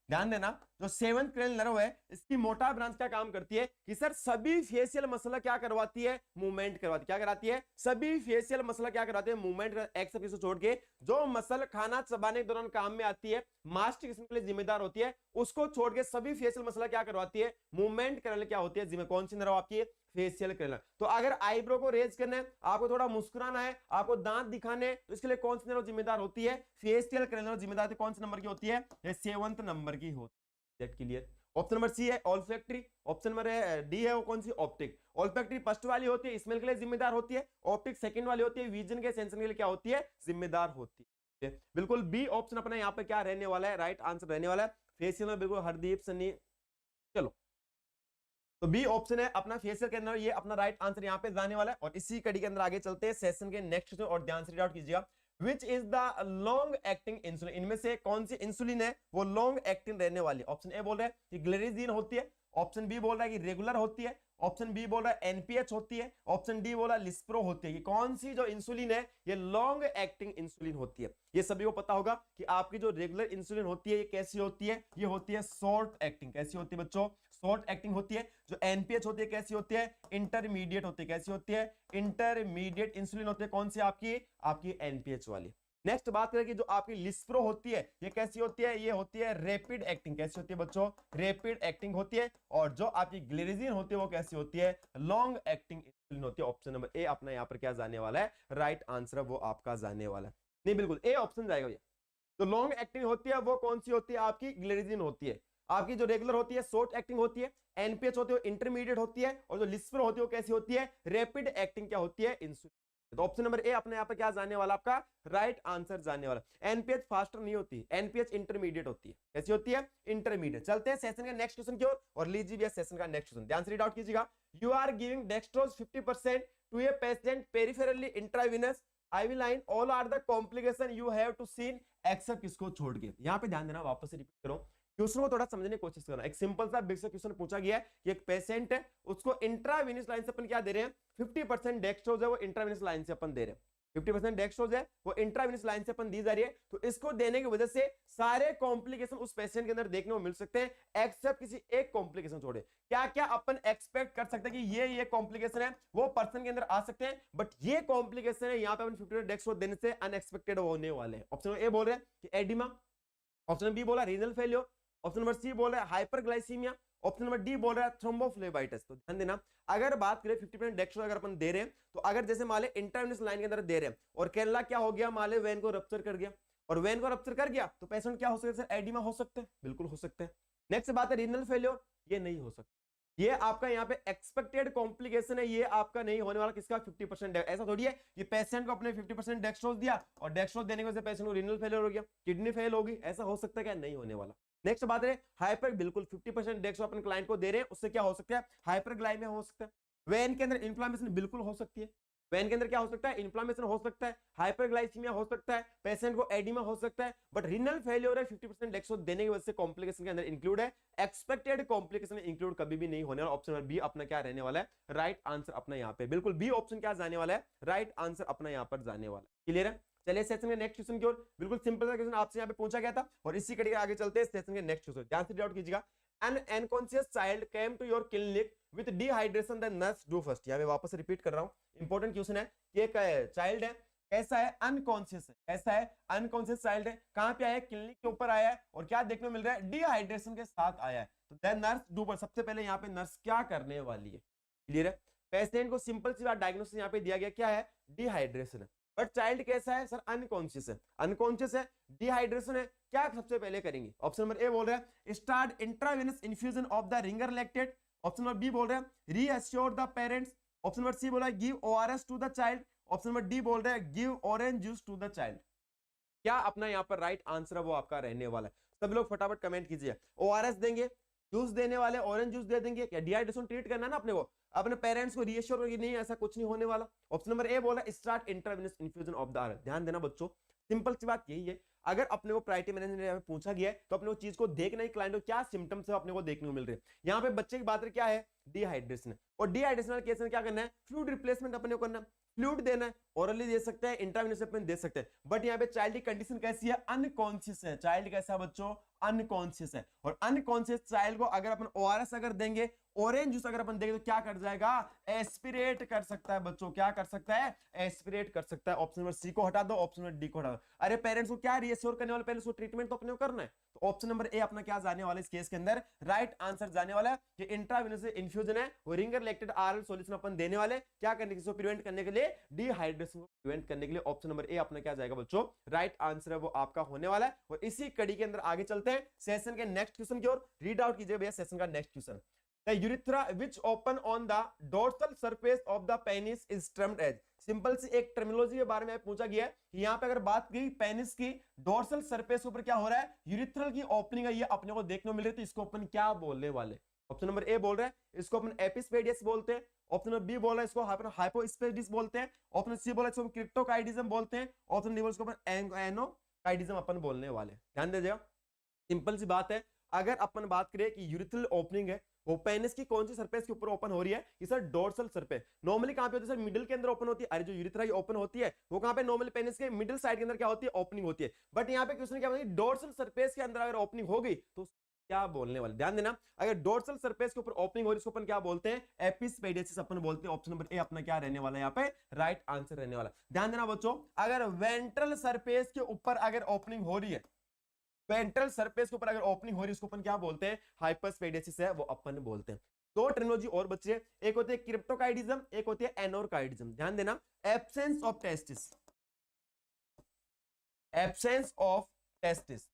ध्यान देना, जो 7th क्रेनियल नर्व है, इसकी मोटार ब्रांच क्या काम करती है कि सर सभी फेशियल मसल क्या करवाती है, मूवमेंट करवाती है। क्या कराती है, सभी फेशियल मसल क्या करवाते हैं, मूवमेंट, एक्सेप्ट से छोड़ के जो मसल खाना चबाने के दौरान काम में आती है, मास्टिकेशन के लिए जिम्मेदार होती है, उसको छोड़ के सभी फेशियल मसल क्या करवाती है, मूवमेंट करने क्या होती है, जिम्मेदार कौन सी नर्व आपकी, फेशियल क्रेनियल। तो अगर आईब्रो को रेज करना है, आपको थोड़ा मुस्कुराना है, आपको दांत दिखाने, तो इसके लिए कौन सी नर्व जिम्मेदार होती है, फेशियल क्रेनियल जिम्मेदार कौन से नंबर की होती है, 7th नंबर की होती है। क्लियर। ऑप्शन नंबर सी है ऑल्फैक्टरी, ऑप्शन नंबर डी है वो कौन सी, ऑप्टिक। ऑल्फैक्टरी फर्स्ट वाली होती है, स्मेल के लिए जिम्मेदार होती है, ऑप्टिक सेकंड वाली होती है, विजन के सेंसन के लिए क्या होती है, जिम्मेदार होती है। बिल्कुल बी ऑप्शन अपना यहाँ पे क्या रहने वाला है, राइट आंसर रहने वाला है। फेशियल में बिल्कुल हरदीप सन्नी, चलो तो बी ऑप्शन है अपना फेशियल के अंदर, ये अपना राइट आंसर यहाँ पे जाने वाला है। और इसी कड़ी के अंदर आगे चलते हैं सेशन के नेक्स्ट, और ध्यान से रीड आउट कीजिएगा, which is the long acting insulin, इनमें से कौन सी इंसुलिन है वो लॉन्ग एक्टिंग रहने वाली। ऑप्शन ए बोल रहा है कि ग्लिसरीन होती है, ऑप्शन बी बोल रहा है कि रेगुलर होती है, ऑप्शन बी बोल रहा है एनपीएच होती है, ऑप्शन डी बोला लिस्प्रो होती है। कि कौन सी जो इंसुलिन है ये लॉन्ग एक्टिंग इंसुलिन होती है। ये सभी को पता होगा कि आपकी जो रेगुलर इंसुलिन होती है ये कैसी होती है, ये होती है शॉर्ट एक्टिंग। कैसी होती है बच्चों, शॉर्ट एक्टिंग होती है। जो एनपीएच होती है कैसी होती है, इंटरमीडिएट होती है। कैसी होती है, इंटरमीडिएट इंसुलिन होती है। कौन सी आपकी एनपीएच वाली। नेक्स्ट बात करें कि जो आपकी लिस्प्रो होती है ये कैसी होती है, ये होती है रैपिड एक्टिंग। कैसी होती है बच्चों, रैपिड एक्टिंग होती है। और जो आपकी ग्लिसरीन होती है वो कैसी होती है, लॉन्ग एक्टिंग इंसुलिन होती है। ऑप्शन नंबर ए अपना यहाँ पर क्या जाने वाला है, राइट आंसर वो आपका जाने वाला है। नहीं बिल्कुल ए ऑप्शन जाएगा भैया। तो लॉन्ग एक्टिंग होती है वो कौन सी होती है, आपकी ग्लिसरीन होती है। आपकी जो रेगुलर होती है शॉर्ट एक्टिंग होती है, एनपीएच होती है इंटरमीडिएट होती है, और जो लिस्प्रो होती है वो कैसी होती है, रैपिड एक्टिंग क्या होती है, इंसुलिन। तो ऑप्शन नंबर ए अपने यहाँ पे क्या जाने वाला, आपका राइट आंसर जाने वाला। एनपीएच फास्टर नहीं होती, एनपीएच इंटरमीडिएट होती है। कैसी होती है? इंटरमीडिएट। चलते हैं सेशन के नेक्स्ट क्वेश्चन की ओर और लीजिए भैया सेशन का नेक्स्ट क्वेश्चन, ध्यान से रीड आउट कीजिएगा। You are giving dextrose 50% to a patient peripherally intravenous IV line, all are the complication you have to seen except किसको छोड़ के। यहाँ पे ध्यान देना, वापस से रिपीट करो, क्वेश्चन को थोड़ा समझने की कोशिश करना। एक सिंपल सा बेसिक क्वेश्चन पूछा गया है कि एक पेशेंट है, उसको इंट्रावेनस लाइन से अपन क्या दे रहे हैं, 50% डेक्सट्रोज है वो इंट्रावेनस लाइन से अपन दे रहे हैं, 50% डेक्सट्रोज है वो इंट्रावेनस लाइन से अपन दी जा रही है। तो इसको देने की वजह से सारे कॉम्प्लिकेशन उस पेशेंट के अंदर देखने को मिल सकते हैं एक्सेप्ट किसी एक कॉम्प्लिकेशन छोड़े। क्या क्या अपन एक्सपेक्ट कर सकते हैं कि ये कॉम्प्लिकेशन है वो पर्सन के अंदर आ सकते हैं, बट ये कॉम्प्लिकेशन है यहाँ पे अपन 50% डेक्सट्रोज देने से अनएक्सपेक्टेड होने वाले हैं। ऑप्शन ए बोल रहे हैं कि एडिमा, ऑप्शन बी बोला renal failure, option number C बोल रहा है हाइपरग्लाइसीमिया, ऑप्शन नंबर डी बोल रहा है थ्रोम्बोफ्लेबाइटिस। तो ध्यान देना, अगर बात करें 50% डेक्सट्रोज अगर अपन दे रहे हैं, तो अगर जैसे मान ले इंट्रावेनस लाइन के अंदर दे रहे हैं और केरला क्या हो गया, मान ले वेन को रप्चर कर गया, और वेन को रप्चर कर गया तो पेशेंट क्या हो सकता है, एडिमा हो सकते हैं, बिल्कुल हो सकते हैं। नेक्स्ट बात है रीनल फेलियर, ये नहीं हो सकता, ये आपका यहाँ पे एक्सपेक्टेड कॉम्प्लिकेशन है, ये आपका नहीं होने वाला। किसका? 50%। ऐसा थोड़ी है कि पेशेंट को अपने 50% डेक्सट्रोज दिया और डेक्सट्रोज देने की वजह से पेशेंट को रीनल फेलियर हो गया, किडनी फेल होगी, ऐसा हो सकता है क्या? नहीं होने वाला। नेक्स्ट बात है हाइपर, बिल्कुल 50% डेक्सट्रोज अपन क्लाइंट को दे रहे हैं, उससे क्या हो सकता है, हाइपरग्लाइमिया हो सकता है। वेन के अंदर इन्फ्लेमेशन बिल्कुल हो सकती है, वेन के अंदर क्या हो सकता है, इन्फ्लेमेशन हो सकता है, हाइपरग्लाइसीमिया हो सकता है, पेशेंट को एडिमा हो सकता है, बट रीनल फेलियर है 50% डेक्सट्रोज देने की वजह से कॉम्प्लिकेशन के अंदर इंक्लूड है, एक्सपेक्टेड कॉम्प्लिकेशन इंक्लूड कभी भी नहीं होने वाला। ऑप्शन नंबर बी अपना क्या रहने वाला है, राइट आंसर अपना यहाँ पे, बिल्कुल बी ऑप्शन क्या जाने वाला है, राइट आंसर अपना यहाँ पर जाने वाला है। क्लियर है? चलिए सेशन के नेक्स्ट क्वेश्चन की ओर, बिल्कुल सिंपल सा क्वेश्चन आपसे यहाँ पे पूछा गया था और इसी कड़ी आगे चलते हैं सेशन के नेक्स्ट क्वेश्चन, ध्यान से रीड आउट कीजिएगा। An unconscious child came to your clinic with dehydration, the nurse do first। यहाँ पे वापस रिपीट कर रहा हूँ, इंपॉर्टेंट क्वेश्चन है कि एक चाइल्ड है, कैसा है, अनकॉन्शियस है, कैसा है, अनकॉन्शियस चाइल्ड है, कहाँ पे आया है, क्लिनिक के ऊपर आया है और क्या देखने को मिल रहा है, डिहाइड्रेशन के साथ आया है। तो द नर्स डू फर्स्ट, सबसे पहले यहाँ पे नर्स क्या करने वाली है, क्लियर है, पेशेंट को सिंपल सी बात डायग्नोसिस यहाँ पे दिया गया, क्या है, डिहाइड्रेशन है, बट चाइल्ड कैसा है सर, अनकॉन्शियस है, अनकॉन्शियस है, डिहाइड्रेशन है, क्या सबसे पहले करेंगे, ऑप्शन नंबर ए बोल रहा है start intravenous infusion of the Ringer lactate, option number B बोल रहा है reassure the parents, option number C बोल रहा है give ORS to the child, option number D बोल रहा है give orange juice to the child. क्या अपना यहाँ पर राइट आंसर है वो आपका रहने वाला है, सब लोग फटाफट कमेंट कीजिए। ओआरएस देंगे, जूस देने वाले ऑरेंज जूस दे देंगे, क्या डिहाइड्रेशन ट्रीट करना है ना अपने को, अपने पेरेंट्स को रीअश्योर करके नहीं ऐसा कुछ नहीं होने वाला। ऑप्शन नंबर ए बोला start intravenous infusion of the R. ध्यान देना बच्चों, सिंपल सी बात यही है, अगर अपने को प्रायोरिटी मैनेजमेंट में पूछा गया है तो अपने को चीज को देखना ही, क्लाइंट को क्या सिम्टम्स है अपने को देखने को मिल रहे हैं। यहाँ पे बच्चे की बात है क्या है, डिहाइड्रेशन है, और डिहाइड्रेशन केस में क्या करना है, फ्लूइड रिप्लेसमेंट अपने को करना है, फ्लूइड देना है, ओरली दे सकते हैं, इंट्रावेनस अपन दे सकते हैं, बट यहाँ पे चाइल्ड की कंडीशन कैसी है, अनकॉन्शियस है, चाइल्ड कैसा है बच्चों, अनकॉन्शियस है, और अनकॉन्शियस चाइल्ड को अगर अपन ओआरएस अगर देंगे, ऑरेंज जूस अगर अपन देंगे तो क्या कर जाएगा, एस्पिरेट कर सकता है बच्चों, क्या कर सकता है, एस्पिरेट कर सकता है। ऑप्शन नंबर सी को हटा दो, ऑप्शन नंबर डी को हटा दो। अरे पेरेंट्स को क्या रीअश्योर करने वाले, पहले उसको ट्रीटमेंट तो अपने को करना है, तो ऑप्शन नंबर ए अपना क्या जाने वाला है इस केस के अंदर, राइट आंसर जाने वाला है कि इंट्रावेनस इन्फ्यूजन है, वो रिंगर लैक्टेट आरएल सॉल्यूशन अपन देने वाले, क्या करने के लिए, प्रिवेंट करने के लिए, डिहाइड्रेशन को प्रिवेंट करने के लिए। ऑप्शन नंबर ए अपना क्या जाएगा बच्चों, राइट आंसर है वो आपका होने वाला है। और इसी कड़ी के अंदर आगे चलते हैं सेशन के नेक्स्ट क्वेश्चन की ओर, रीड आउट कीजिए भैया सेशन का next question. The urethra which open on the dorsal surface of the penis is termed as। Simple सी एक टर्मिनोलॉजी के बारे में पूछा गया है कि यहाँ पे अगर बात की पेनिस की डोर्सल सरफेस के ऊपर क्या हो रहा है, यूरिथ्रल की ओपनिंग है, ये अपने को देखने को मिल रही है, तो इसको अपन क्या बोलने वाले। ऑप्शन नंबर ए बोल रहा है इसको अपन एपिस्पेडियस बोलते हैं, ऑप्शन नंबर बी बोल रहा है इसको अपन हाइपोस्पेडिस बोलते हैं, ऑप्शन सी बोल रहा है इसको क्रिप्टोकाइडिज्म बोलते हैं, ऑप्शन डी बोल इसको अपन एनोकाइडिज्म अपन बोलने वाले। ध्यान दीजिएगा, सिंपल सी बात है, अगर अपन बात करें कि यूरिथ्रल ओपनिंग है वो पेनिस की कौन सी सरफेस के ऊपर ओपन हो रही है, कि सर डोर्सल सरफेस। नॉर्मली कहां पे होती है सर, मिडिल के अंदर ओपन होती है, अरे जो यूरिथ्रा की ओपन होती है वो कहां पे, नॉर्मली पेनिस के मिडिल साइड के अंदर क्या होती है, ओपनिंग होती है, बट यहाँ पे क्वेश्चन क्या बताइए, डोर्सल सरफेस के अंदर अगर ओपनिंग हो गई तो क्या बोलने वाले। ध्यान देना, अगर डोर्सल सरफेस के ऊपर ओपनिंग हो रही है इसको अपन क्या बोलते हैं, एपिस्पेडियस अपन बोलते हैं। ऑप्शन नंबर ए अपना क्या रहने वाला है यहाँ पे, राइट आंसर रहने वाला। ध्यान देना बच्चों, अगर वेंट्रल सरफेस के ऊपर अगर ओपनिंग हो रही है, वेंट्रल सरफेस के ऊपर अगर ओपनिंग हो रही है उसको अपन क्या बोलते हैं, हाइपरस्पेडियसिस है वो अपन बोलते हैं। दो टर्मिनोलॉजी और बची है, एक होती है क्रिप्टोकाइडिज्म, एक होती है एनोरकाइडिज्म। ध्यान देना, absence of testis, absence of testis,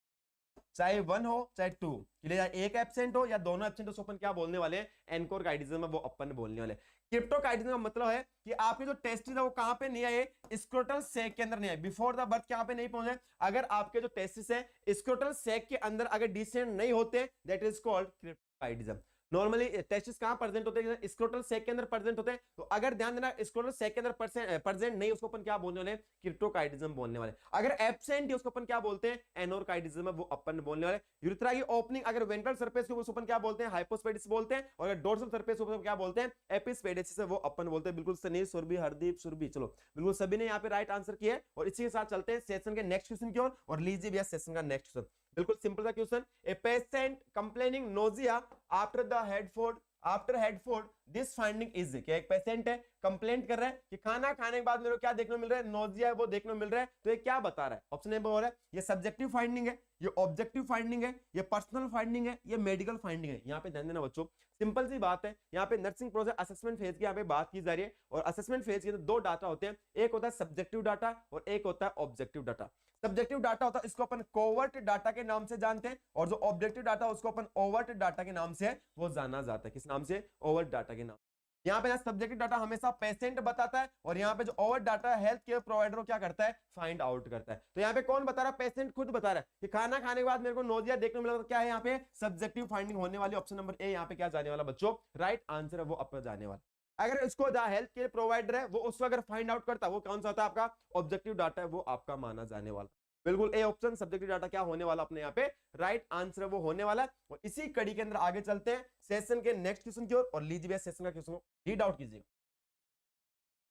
चाहे 1 हो चाहे 2, एक एब्सेंट हो या दोनों एब्सेंट हो, उसको अपन क्या बोलने वाले हैं, एनकोरकाइटिज्म है वो अपन बोलने वाले। क्रिप्टोकाइटिज्म का मतलब है कि आपके जो टेस्टिस है वो कहां पे नहीं आए, स्क्रोटल सैक के अंदर नहीं आए, बिफोर द बर्थ कहां पे नहीं पहुंचे। अगर आपके जो टेस्टिस है स्क्रोटल सैक के अंदर अगर डिसेंड नहीं होते, that is called cryptorchidism. Normally testis कहां प्रेजेंट होते हैं, स्क्रोटल सैक के अंदर प्रेजेंट होते हैं। तो अगर ध्यान देना स्क्रोटल सैक के अंदर प्रेजेंट नहीं, उसको अपन क्या बोलने वाले, क्रिप्टोकाइटिज्म बोलने वाले। अगर एब्सेंट है उसको अपन क्या बोलते हैं, एनोरकाइटिज्म है वो अपन बोलने वाले। यूरेथ्रा की ओपनिंग अगर वेंट्रल सरफेस के उसको अपन क्या बोलते हैं, हाइपोस्पेडिस बोलते हैं। और अगर डोर्सल सरफेस को क्या बोलते हैं, एपिस्पेडिस है वो अपन बोलते हैं। बिल्कुल सनी, सुरभि, हरदीप, सुरभि, चलो बिल्कुल सभी ने यहाँ पे राइट आंसर किया है। और इसी के साथ चलते हैं सेशन के नेक्स्ट क्वेश्चन की ओर, और लीजिए भैया सेशन का नेक्स्ट क्वेश्चन। बिल्कुल सिंपल सा question, a patient complaining nausea after the head food, after head food this finding is, क्या एक पेशेंट है कंप्लेंट कर रहा है कि खाना खाने के बाद मेरे को क्या देखने को मिल रहा है, नोजिया है वो देखने को मिल रहा है। तो ये क्या बता रहा है, ऑप्शन ए बोल रहा है ये सब्जेक्टिव फाइंडिंग है, ये ऑब्जेक्टिव फाइंडिंग है, ये पर्सनल फाइंडिंग है, ये मेडिकल फाइंडिंग है। यहाँ पे ध्यान देना बच्चों, सिंपल सी बात है, यहाँ पे नर्सिंग प्रोसेस असेसमेंट फेज की यहाँ पे बात की जा रही है। और असेसमेंट फेज के अंदर दो डाटा होते हैं, एक होता है सब्जेक्टिव डाटा और एक होता है ऑब्जेक्टिव डाटा। सब्जेक्टिव डाटा होता है इसको अपन कोवर्ट डाटा के नाम से जानते हैं, और जो ऑब्जेक्टिव डाटा उसको अपन ओवर्ट डाटा के नाम से वो जाना जाता है। किस नाम से, ओवर्ट डाटा के नाम। यहाँ पे सब्जेक्टिव डाटा हमेशा पेशेंट बताता है, और यहाँ पे जो overt data health care provider को क्या करता है, फाइंड आउट करता है। तो यहाँ पे कौन बता रहा है, पेशेंट खुद बता रहा है कि खाना खाने के बाद मेरे को नोजिया देखने को मिला। तो क्या है यहाँ पे सब्जेक्टिव फाइंडिंग होने वाली, ऑप्शन नंबर ए यहाँ पे क्या जाने वाला बच्चों, राइट आंसर है वो अपना जाने वाला। अगर इसको हेल्थ केयर प्रोवाइडर है वो उसको अगर फाइंड आउट करता है, वो कौन सा होता है आपका ऑब्जेक्टिव डाटा है वो आपका माना जाने वाला। बिल्कुल ए ऑप्शन सब्जेक्टिव डाटा क्या होने वाला अपने यहाँ पे राइट आंसर वो होने वाला। और इसी कड़ी के अंदर आगे चलते हैं सेशन के नेक्स्ट क्वेश्चन की ओर, और लीजिए सेशन का क्वेश्चन रीड आउट कीजिए।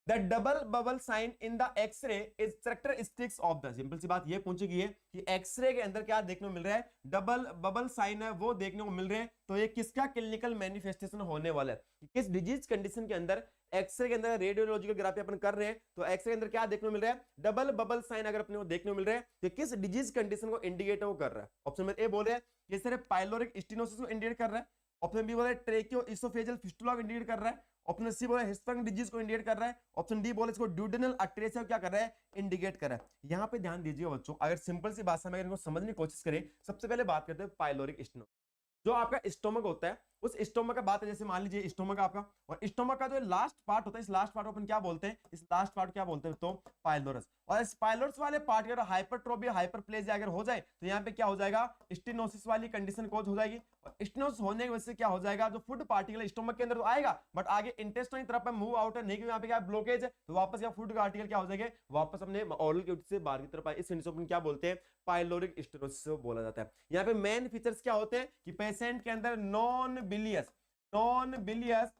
The double bubble sign in the X-ray is characteristics of the, simple सी बात ये पूछेगी है कि एक्सरे के अंदर क्या देखने को मिल रहा है, डबल बबल साइन है वो देखने को मिल रहे हैं। तो ये किसका क्लिनिकल मैनिफेस्टेशन होने वाला है, किस डिजीज कंडीशन के अंदर एक्सरे के अंदर रेडियोलॉजिकल ग्राफी अपन कर रहे हैं। तो एक्सरे के अंदर क्या देखने को मिल रहा है, डबल बबल साइन अगर अपने को देखने को मिल रहा है तो किस डिजीज कंडीशन को इंडिकेट वो कर रहा है। ऑप्शन नंबर ए बोल रहे हैं ये सिर्फ पाइलोरिक स्टेनोसिस को इंडिकेट कर रहा है। ऑप्शन बी बोल रहा है ट्रेकियो इसोफेजियल फिस्टुला को इंडिकेट कर रहा है। ऑप्शन सी बोला हिस्टोनिक डिजीज को इंडिकेट कर रहा है। ऑप्शन डी बोला इसको ड्यूडेनल अट्रेसिया क्या कर रहा है, इंडिकेट कर रहा है। यहाँ पे ध्यान दीजिए बच्चों, अगर सिंपल सी भाषा में अगर इनको समझने की कोशिश करें, सबसे पहले बात करते हैं पाइलोरिक स्टेनोसिस। जो आपका स्टोमक होता है उस स्टोमक का बात है, जैसे मान लीजिए स्टोमक आपका, और स्टोमक का जो लास्ट पार्ट होता है, इस लास्ट पार्ट को अपन क्या बोलते हैं, इस लास्ट पार्ट क्या बोलते हैं तो पाइलोरस। और इस पाइलोरस वाले पार्ट के अगर हाइपरट्रोफी हाइपरप्लेजिया अगर हो जाए तो यहाँ पे क्या हो जाएगा, स्टेनोसिस वाली कंडीशन कोज हो जाएगी। और स्टेनोसिस होने की वजह से क्या हो जाएगा, जो फूड पार्टिकल स्टोमक के अंदर तो आएगा बट आगे इंटेस्टाइन तरफ मूव आउट है नहीं, क्योंकि यहाँ पे क्या ब्लॉकेज है, तो वापस क्या फूड पार्टिकल क्या हो जाएंगे, वापस अपने ओरल कैविटी से बाहर की तरफ आए। इस कंडीशन को क्या बोलते हैं, पाइलोरिक स्टेनोसिस बोला जाता है। यहाँ पे मेन फीचर्स क्या होते हैं कि पेशेंट के अंदर नॉन बिलियस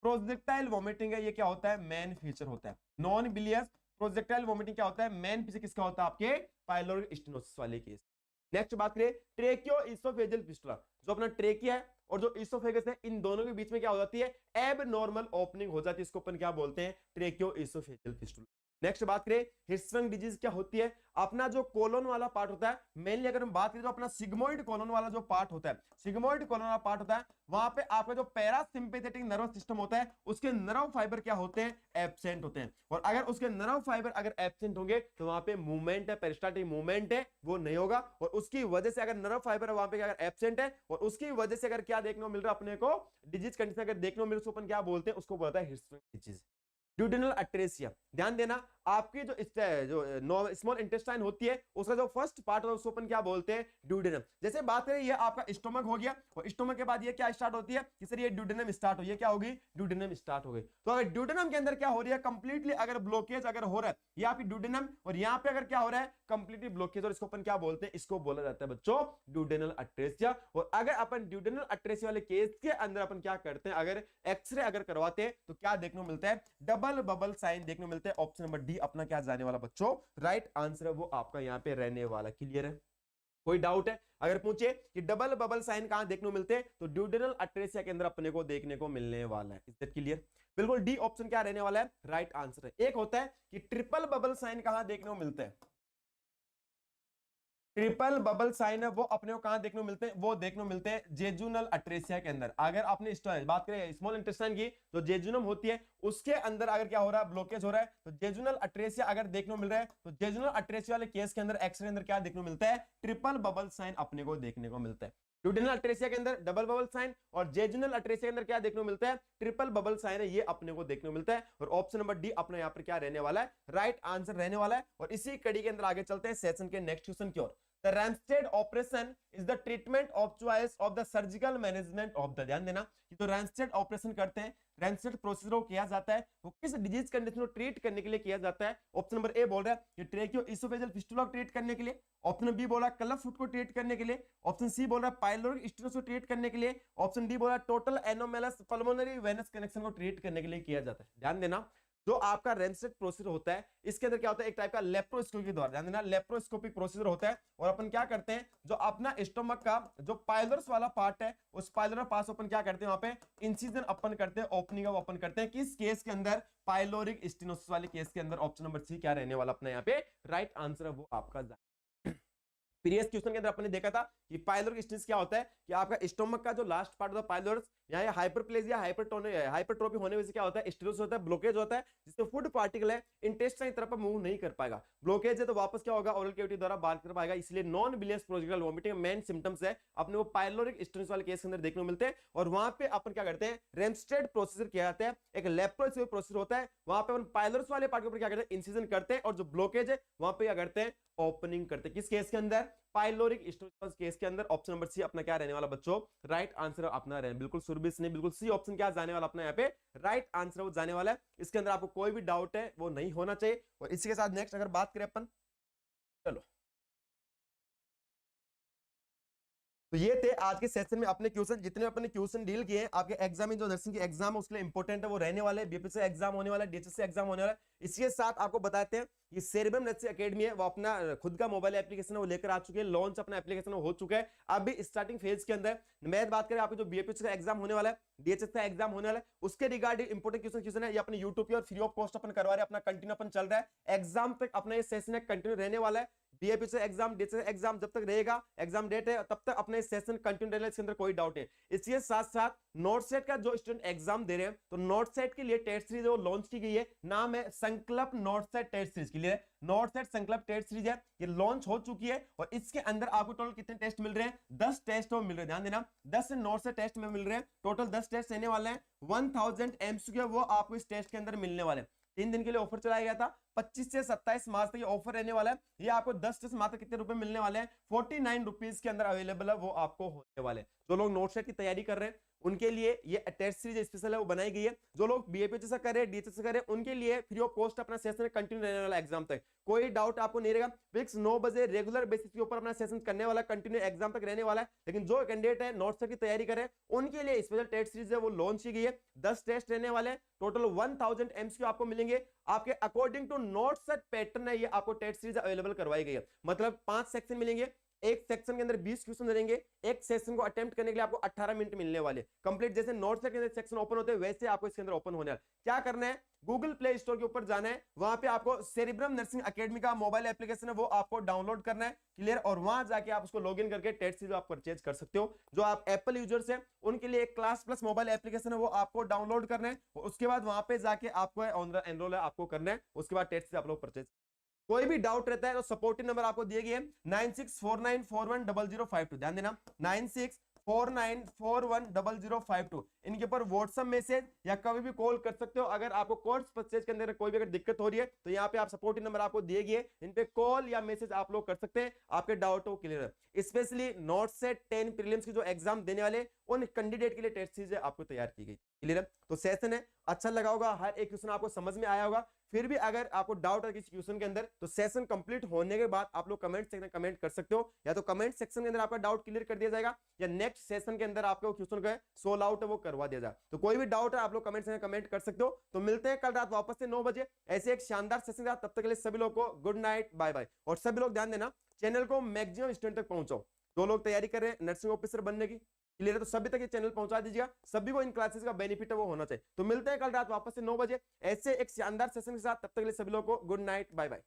प्रोजेक्टाइल वोमिटिंग है, ये क्या होता है, मेन फीचर होता है। नॉन बिलियस प्रोजेक्टाइल वोमिटिंग क्या होता है, मेन फीचर किसका होता है, आपके पाइलोरिक स्टेनोसिस वाले केस। नेक्स्ट बात करें ट्रेकियो इसोफेजियल फिस्टुला, जो अपना ट्रेकिया है और जो इसोफेगस है, इन दोनों के बीच में क्या हो जाती है, एबनॉर्मल ओपनिंग हो जाती है, इसको अपन क्या बोलते हैं, ट्रेकियो इसोफेजियल फिस्टुला। नेक्स्ट बात करें हिस्टोनिक डिजीज क्या होती है, अपना जो कोलोन वाला पार्ट होता है, मेनली अगर हम बात करें तो अपना सिग्मोइड कोलोन वाला जो पार्ट होता है, सिग्मोइड कोलोन वाला पार्ट होता है, वहां पे आपका जो पैरासिम्पैथेटिक नर्वस सिस्टम होता है उसके नर्व फाइबर क्या होते हैं, एब्सेंट होते हैं। और अगर उसके नर्व फाइबर अगर एब्सेंट होंगे तो वहां पे मूवमेंट है, पेरिस्टाल्टिक मूवमेंट है वो नहीं होगा। और उसकी वजह से अगर नर्व फाइबर वहां पे अगर एब्सेंट है और उसकी वजह से अगर क्या देखने को मिल रहा है अपने को डिजीज कंडीशन अगर देखने को मिल, उसको अपन क्या बोलते हैं, उसको बोलता है हिस्टोनिक डिजीज। ड्यूडेनल अट्रेसिया, ध्यान देना आपकी जो स्मॉल इंटेस्टाइन होती है उसका जो फर्स्ट पार्ट होता है उसको अपन क्या बोलते हैं, ड्यूडेनम। जैसे बात करें ये आपका स्टोमक हो गया, और स्टोमक के बाद ये क्या स्टार्ट होती है कि सर ये ड्यूडेनम स्टार्ट हो, ये क्या होगी, ड्यूडेनम स्टार्ट हो गई। तो अगर ड्यूडेनम के अंदर क्या हो रही है, कंप्लीटली अगर ब्लॉकेज अगर हो रहा है, ये आपकी ड्यूडेनम, और यहाँ पे अगर क्या हो रहा है कंप्लीटली ब्लॉकेज, और इसको अपन क्या बोलते हैं, इसको बोला जाता है बच्चों ड्यूडेनल अट्रेसिया। और अगर अपन ड्यूडेनल अट्रेसिया वाले केस के अंदर अपन क्या करते हैं, अगर एक्सरे अगर करवाते हैं तो क्या देखने को मिलता है, डबल बबल साइन देखने को मिलता है। ऑप्शन नंबर डी अपना क्या जाने वाला बच्चों, राइट आंसर है वो आपका यहाँ पे रहने वाला। क्लियर है, कोई डाउट है, अगर पूछे कि डबल बबल साइन कहां देखने को मिलते हैं तो ड्यूडेनल अट्रेसिया के अंदर अपने को देखने को मिलने वाला है। इज दैट क्लियर, बिल्कुल डी ऑप्शन क्या रहने वाला है, राइट आंसर है। एक होता है कि ट्रिपल बबल साइन कहां देखने को मिलता है, ट्रिपल बबल साइन है वो अपने को कहां देखने को मिलते हैं, वो देखने को मिलते हैं जेजुनल अट्रेसिया के अंदर। अगर आपने बात करें स्मॉल इंटेस्टाइन की, तो जेजुनम होती है, उसके अंदर अगर क्या हो रहा है, ब्लॉकेज हो रहा है, तो जेजुनल अट्रेसिया अगर देखने को मिल रहा है, तो जेजुनल अट्रेसिया वाले केस के अंदर एक्सरे के अंदर क्या देखने को मिलता है, ट्रिपल बबल साइन अपने को देखने को मिलता है। ड्यूडेनल अट्रेसिया के अंदर डबल बबल साइन, और जेजुनल अट्रेसिया के अंदर क्या देखने को मिलता है, ट्रिपल बबल साइन है, ये अपने को देखने को मिलता है। और ऑप्शन नंबर डी अपने यहाँ पर क्या रहने वाला है, राइट आंसर रहने वाला है। और इसी कड़ी के अंदर आगे चलते हैं सेशन के नेक्स्ट क्वेश्चन की ओर। The Ramstead operation is the treatment of choice of the surgical management of the, ध्यान देना कि तो Ramstead ऑपरेशन करते हैं, Ramstead प्रोसीजर को किया जाता है, वो किस डिजीज कंडीशन को ट्रीट करने के लिए किया जाता है। ऑप्शन नंबर ए बोल रहा है कि ट्रेकियो इसोफेजियल फिस्टुला को ट्रीट करने के लिए, ऑप्शन बी बोल रहा है क्लब फुट को ट्रीट करने के लिए, ऑप्शन सी बोल रहा है पाइलोरिक स्टेनोसिस को ट्रीट करने के लिए, ऑप्शन डी बोल रहा है total anomalous pulmonary venous connection को ट्रीट करने के लिए किया जाता है। ध्यान देना जो आपका रेमस्टेड प्रोसीजर होता है, इसके अंदर क्या होता है, एक टाइप का लेप्रोस्कोपी के द्वारा, ध्यान देना लेप्रोस्कोपिक प्रोसीजर होता है। और अपन क्या करते हैं, जो अपना स्टोमक का जो पाइलोरस वाला पार्ट है, उस पाइलोरस पास अपन क्या करते हैं, वहां पे इंसिजन अपन करते हैं, ओपनिंग ऑफ अपन करते हैं। किस केस के अंदर, पाइलोरिक स्टेनोसिस वाले केस के अंदर। ऑप्शन नंबर सी क्या रहने वाला अपना यहाँ पे राइट आंसर है, वो आपका। प्रीवियस क्वेश्चन के अंदर अपने देखा था कि पाइलोरिक स्टेनोसिस क्या होता है, कि आपका स्टोमक का जो लास्ट पार्ट होता है पाइलोरस, यहाँ हाइपरप्लेजिया हाइपरट्रोफी होने वजह से क्या होता है, स्टेनोसिस होता है, ब्लॉकेज होता है, जिससे फूड पार्टिकल है इंटेस्टाइन की तरफ मूव नहीं कर पाएगा। ब्लॉकेज है तो वापस क्या होगा, ओरल कैविटी द्वारा बाहर कर पाएगा, इसलिए non bilious projectile vomiting main symptoms है अपने वो पाइलोरिक स्टेनोसिस वाले केस के अंदर देखने को मिलते हैं। और वहां पे अपन क्या करते हैं, रेमस्टेड प्रोसीजर किया जाता है, एक लेप्रोस्कोपिक प्रोसीजर होता है, वहां पे अपन पाइलोरस वाले पार्ट के ऊपर क्या करते हैं, इंसिजन करते हैं, और जो ब्लॉकेज है वहां पे क्या करते हैं, ओपनिंग करते हैं। किस केस के अंदर, पाइलोरिक स्टेनोसिस केस के अंदर। ऑप्शन नंबर सी अपना क्या रहने वाला बच्चों, राइट आंसर अपना रहने, बिल्कुल सुरबिस नहीं, बिल्कुल सी ऑप्शन क्या जाने वाला अपना यहाँ पे राइट आंसर वो जाने वाला है। इसके अंदर आपको कोई भी डाउट है वो नहीं होना चाहिए। और इसी के साथ नेक्स्ट अगर बात करें अपन, चलो तो ये थे आज के सेशन में अपने क्वेश्चन, जितने अपने क्वेश्चन डील किए हैं आपके एग्जाम में, जो नर्सिंग के एग्जाम है उसके लिए इंपॉर्टेंट है, वो रहने वाले, बीपीएससी एग्जाम होने वाला है, डीएचएससी एग्जाम होने वाला है। इसके साथ आपको बताते हैं ये सेरेब्रम नर्सिंग एकेडमी है, वो अपना खुद का मोबाइल एप्लीकेशन है वो लेकर आ चुके हैं, लॉन्च अपना एप्लीकेशन हो चुका है, अभी स्टार्टिंग फेज के अंदर। मैं बात करें आपको जो बीपीएससी का एग्जाम होने वाला है, डीएचएस का एग्जाम होने वाला है, उसके रिगार्डिंग इंपॉर्टेंट क्वेश्चन है, ये अपने यूट्यूब पे और फ्री ऑफ कॉस्ट अपन करवा रहे हैं, अपना कंटिन्यू अपन चल रहा है, एग्जाम तक अपना ये सेशन कंटिन्यू रहने वाला है। बीएपीएससी एग्जाम, डीएचएस एग्जाम जब तक रहेगा, एग्जाम डेट है तब तक अपने सेशन कंटिन्यू रहने, इसके अंदर कोई डाउट है। इसके साथ साथ नोट सेट का जो स्टूडेंट एग्जाम दे रहे हैं, तो नोट सेट के लिए टेस्ट सीरीज वो लॉन्च की गई है, नाम है संकल्प नोट सेट टेस्ट सीरीज के लिए, नोट सेट संकल्प टेस्ट सीरीज है, ये लॉन्च हो चुकी है। और इसके अंदर आपको टोटल कितने टेस्ट मिल रहे हैं, 10 टेस्ट मिल रहे हैं, ध्यान देना 10 नोट सेट टेस्ट में मिल रहे हैं, टोटल 10 टेस्ट रहने वाले हैं, 1000 एमसीक्यू वो आपको इस टेस्ट के अंदर मिलने वाले हैं। 3 दिन के लिए ऑफर चलाया गया था, 25 से 27 मार्च तक ये ऑफर रहने वाला है। ये आपको 10 टेस्ट मात्र कितने रुपए मिलने वाले हैं, 49 रुपीज के अंदर अवेलेबल है, वो आपको होने वाले। जो लोग नोट सेट की तैयारी कर रहे हैं उनके लिए ये टेस्ट सीरीज स्पेशल है, वो बनाई गई है। जो लोग बीएपीएचसी से कर रहे हैं, डीएचएस से कर रहे हैं, उनके लिए फ्री ऑफ कॉस्ट अपना सेशन कंटिन्यू रहने वाला एग्जाम तक, कोई डाउट आपको नहीं रहेगा। फिक्स 9 बजे रेगुलर बेसिस के ऊपर अपना सेशन करने वाला, कंटिन्यू एग्जाम तक रहने वाला है। लेकिन जो कैंडिडेट है नोट सेट की तैयारी करे उनके लिए स्पेशल टेस्ट सीरीज है वो लॉन्च की गई है, 10 टेस्ट रहने वाले हैं, टोटल 1000 एमसीक्यू आपको मिलेंगे, आपके according to note set pattern है, ये आपको टेस्ट सीरीज अवेलेबल करवाई गई है। मतलब 5 सेक्शन मिलेंगे, एक सेक्शन के अंदर 20 क्वेश्चन रहेंगे, एक सेक्शन को अटेम्प्ट करने के लिए आपको 18 मिनट मिलने वाले कंप्लीट। जैसे नोट सेट के अंदर सेक्शन ओपन होते हैं वैसे आपको इसके अंदर ओपन होने वाला। क्या करना है, गूगल प्ले स्टोर के ऊपर जाना है, वहां पे आपको सेरिब्रम नर्सिंग एकेडमी का मोबाइल एप्लीकेशन है वो आपको डाउनलोड करना है, क्लियर। और वहां जाके आप उसको लॉगिन करके टेस्ट सीरीज आप परचेज कर सकते हो। जो आप एप्पल यूजर्स हैं उनके लिए एक क्लास प्लस मोबाइल एप्लीकेशन है वो आपको डाउनलोड करना है, उसके बाद वहां पे जाके आपको एनरोल आपको करना है, उसके बाद टेस्ट आप लोग परचेज। कोई भी डाउट रहता है तो सपोर्टिव नंबर आपको दिए गए 9649410052, ध्यान देना 9649410052, इनके ऊपर व्हाट्सएप मैसेज या कभी भी कॉल कर सकते हो। अगर आपको कोर्स परचेज के अंदर कोई भी अगर दिक्कत हो रही है तो यहाँ पे आप सपोर्टिव नंबर आपको दिए गए, इन पे कॉल या मैसेज आप लोग कर सकते हैं, आपके डाउट हो क्लियर है। स्पेशली नोट सेट 10 प्रीलिम्स की जो एग्जाम देने वाले उन कैंडिडेट के लिए टेस्ट सीरीज आपको तैयार की गई, क्लियर है। तो सेशन है अच्छा लगा होगा, हर एक क्वेश्चन आपको समझ में आया होगा। फिर भी अगर आपको डाउट है किसी क्वेश्चन के अंदर तो सेशन कंप्लीट होने के बाद आप लोग कमेंट सेक्शन में कमेंट कर सकते हो, या तो कमेंट सेक्शन के अंदर आपका डाउट क्लियर कर दिया जाएगा, या नेक्स्ट सेशन के अंदर आपको क्वेश्चन का सोल्व आउट है वो करवा दिया जाए। तो कोई भी डाउट है आप लोग कमेंट सेक्शन में कमेंट कर सकते हो। तो मिलते हैं कल रात वापस से 9 बजे ऐसे एक शानदार सेशन के साथ, तब तक के लिए सभी लोग को गुड नाइट, बाय बाय। और सभी लोग ध्यान देना चैनल को मैक्सिमम स्टूडेंट तक पहुंचाओ, जो लोग तैयारी कर रहे हैं नर्सिंग ऑफिसर बनने की, क्लियर है, तो सभी तक ये चैनल पहुंचा दीजिएगा, सभी को इन क्लासेस का बेनिफिट है वो होना चाहिए। तो मिलते हैं कल रात वापस से 9 बजे ऐसे एक शानदार सेशन के साथ, तब तक के लिए सभी लोगों को गुड नाइट, बाय बाय।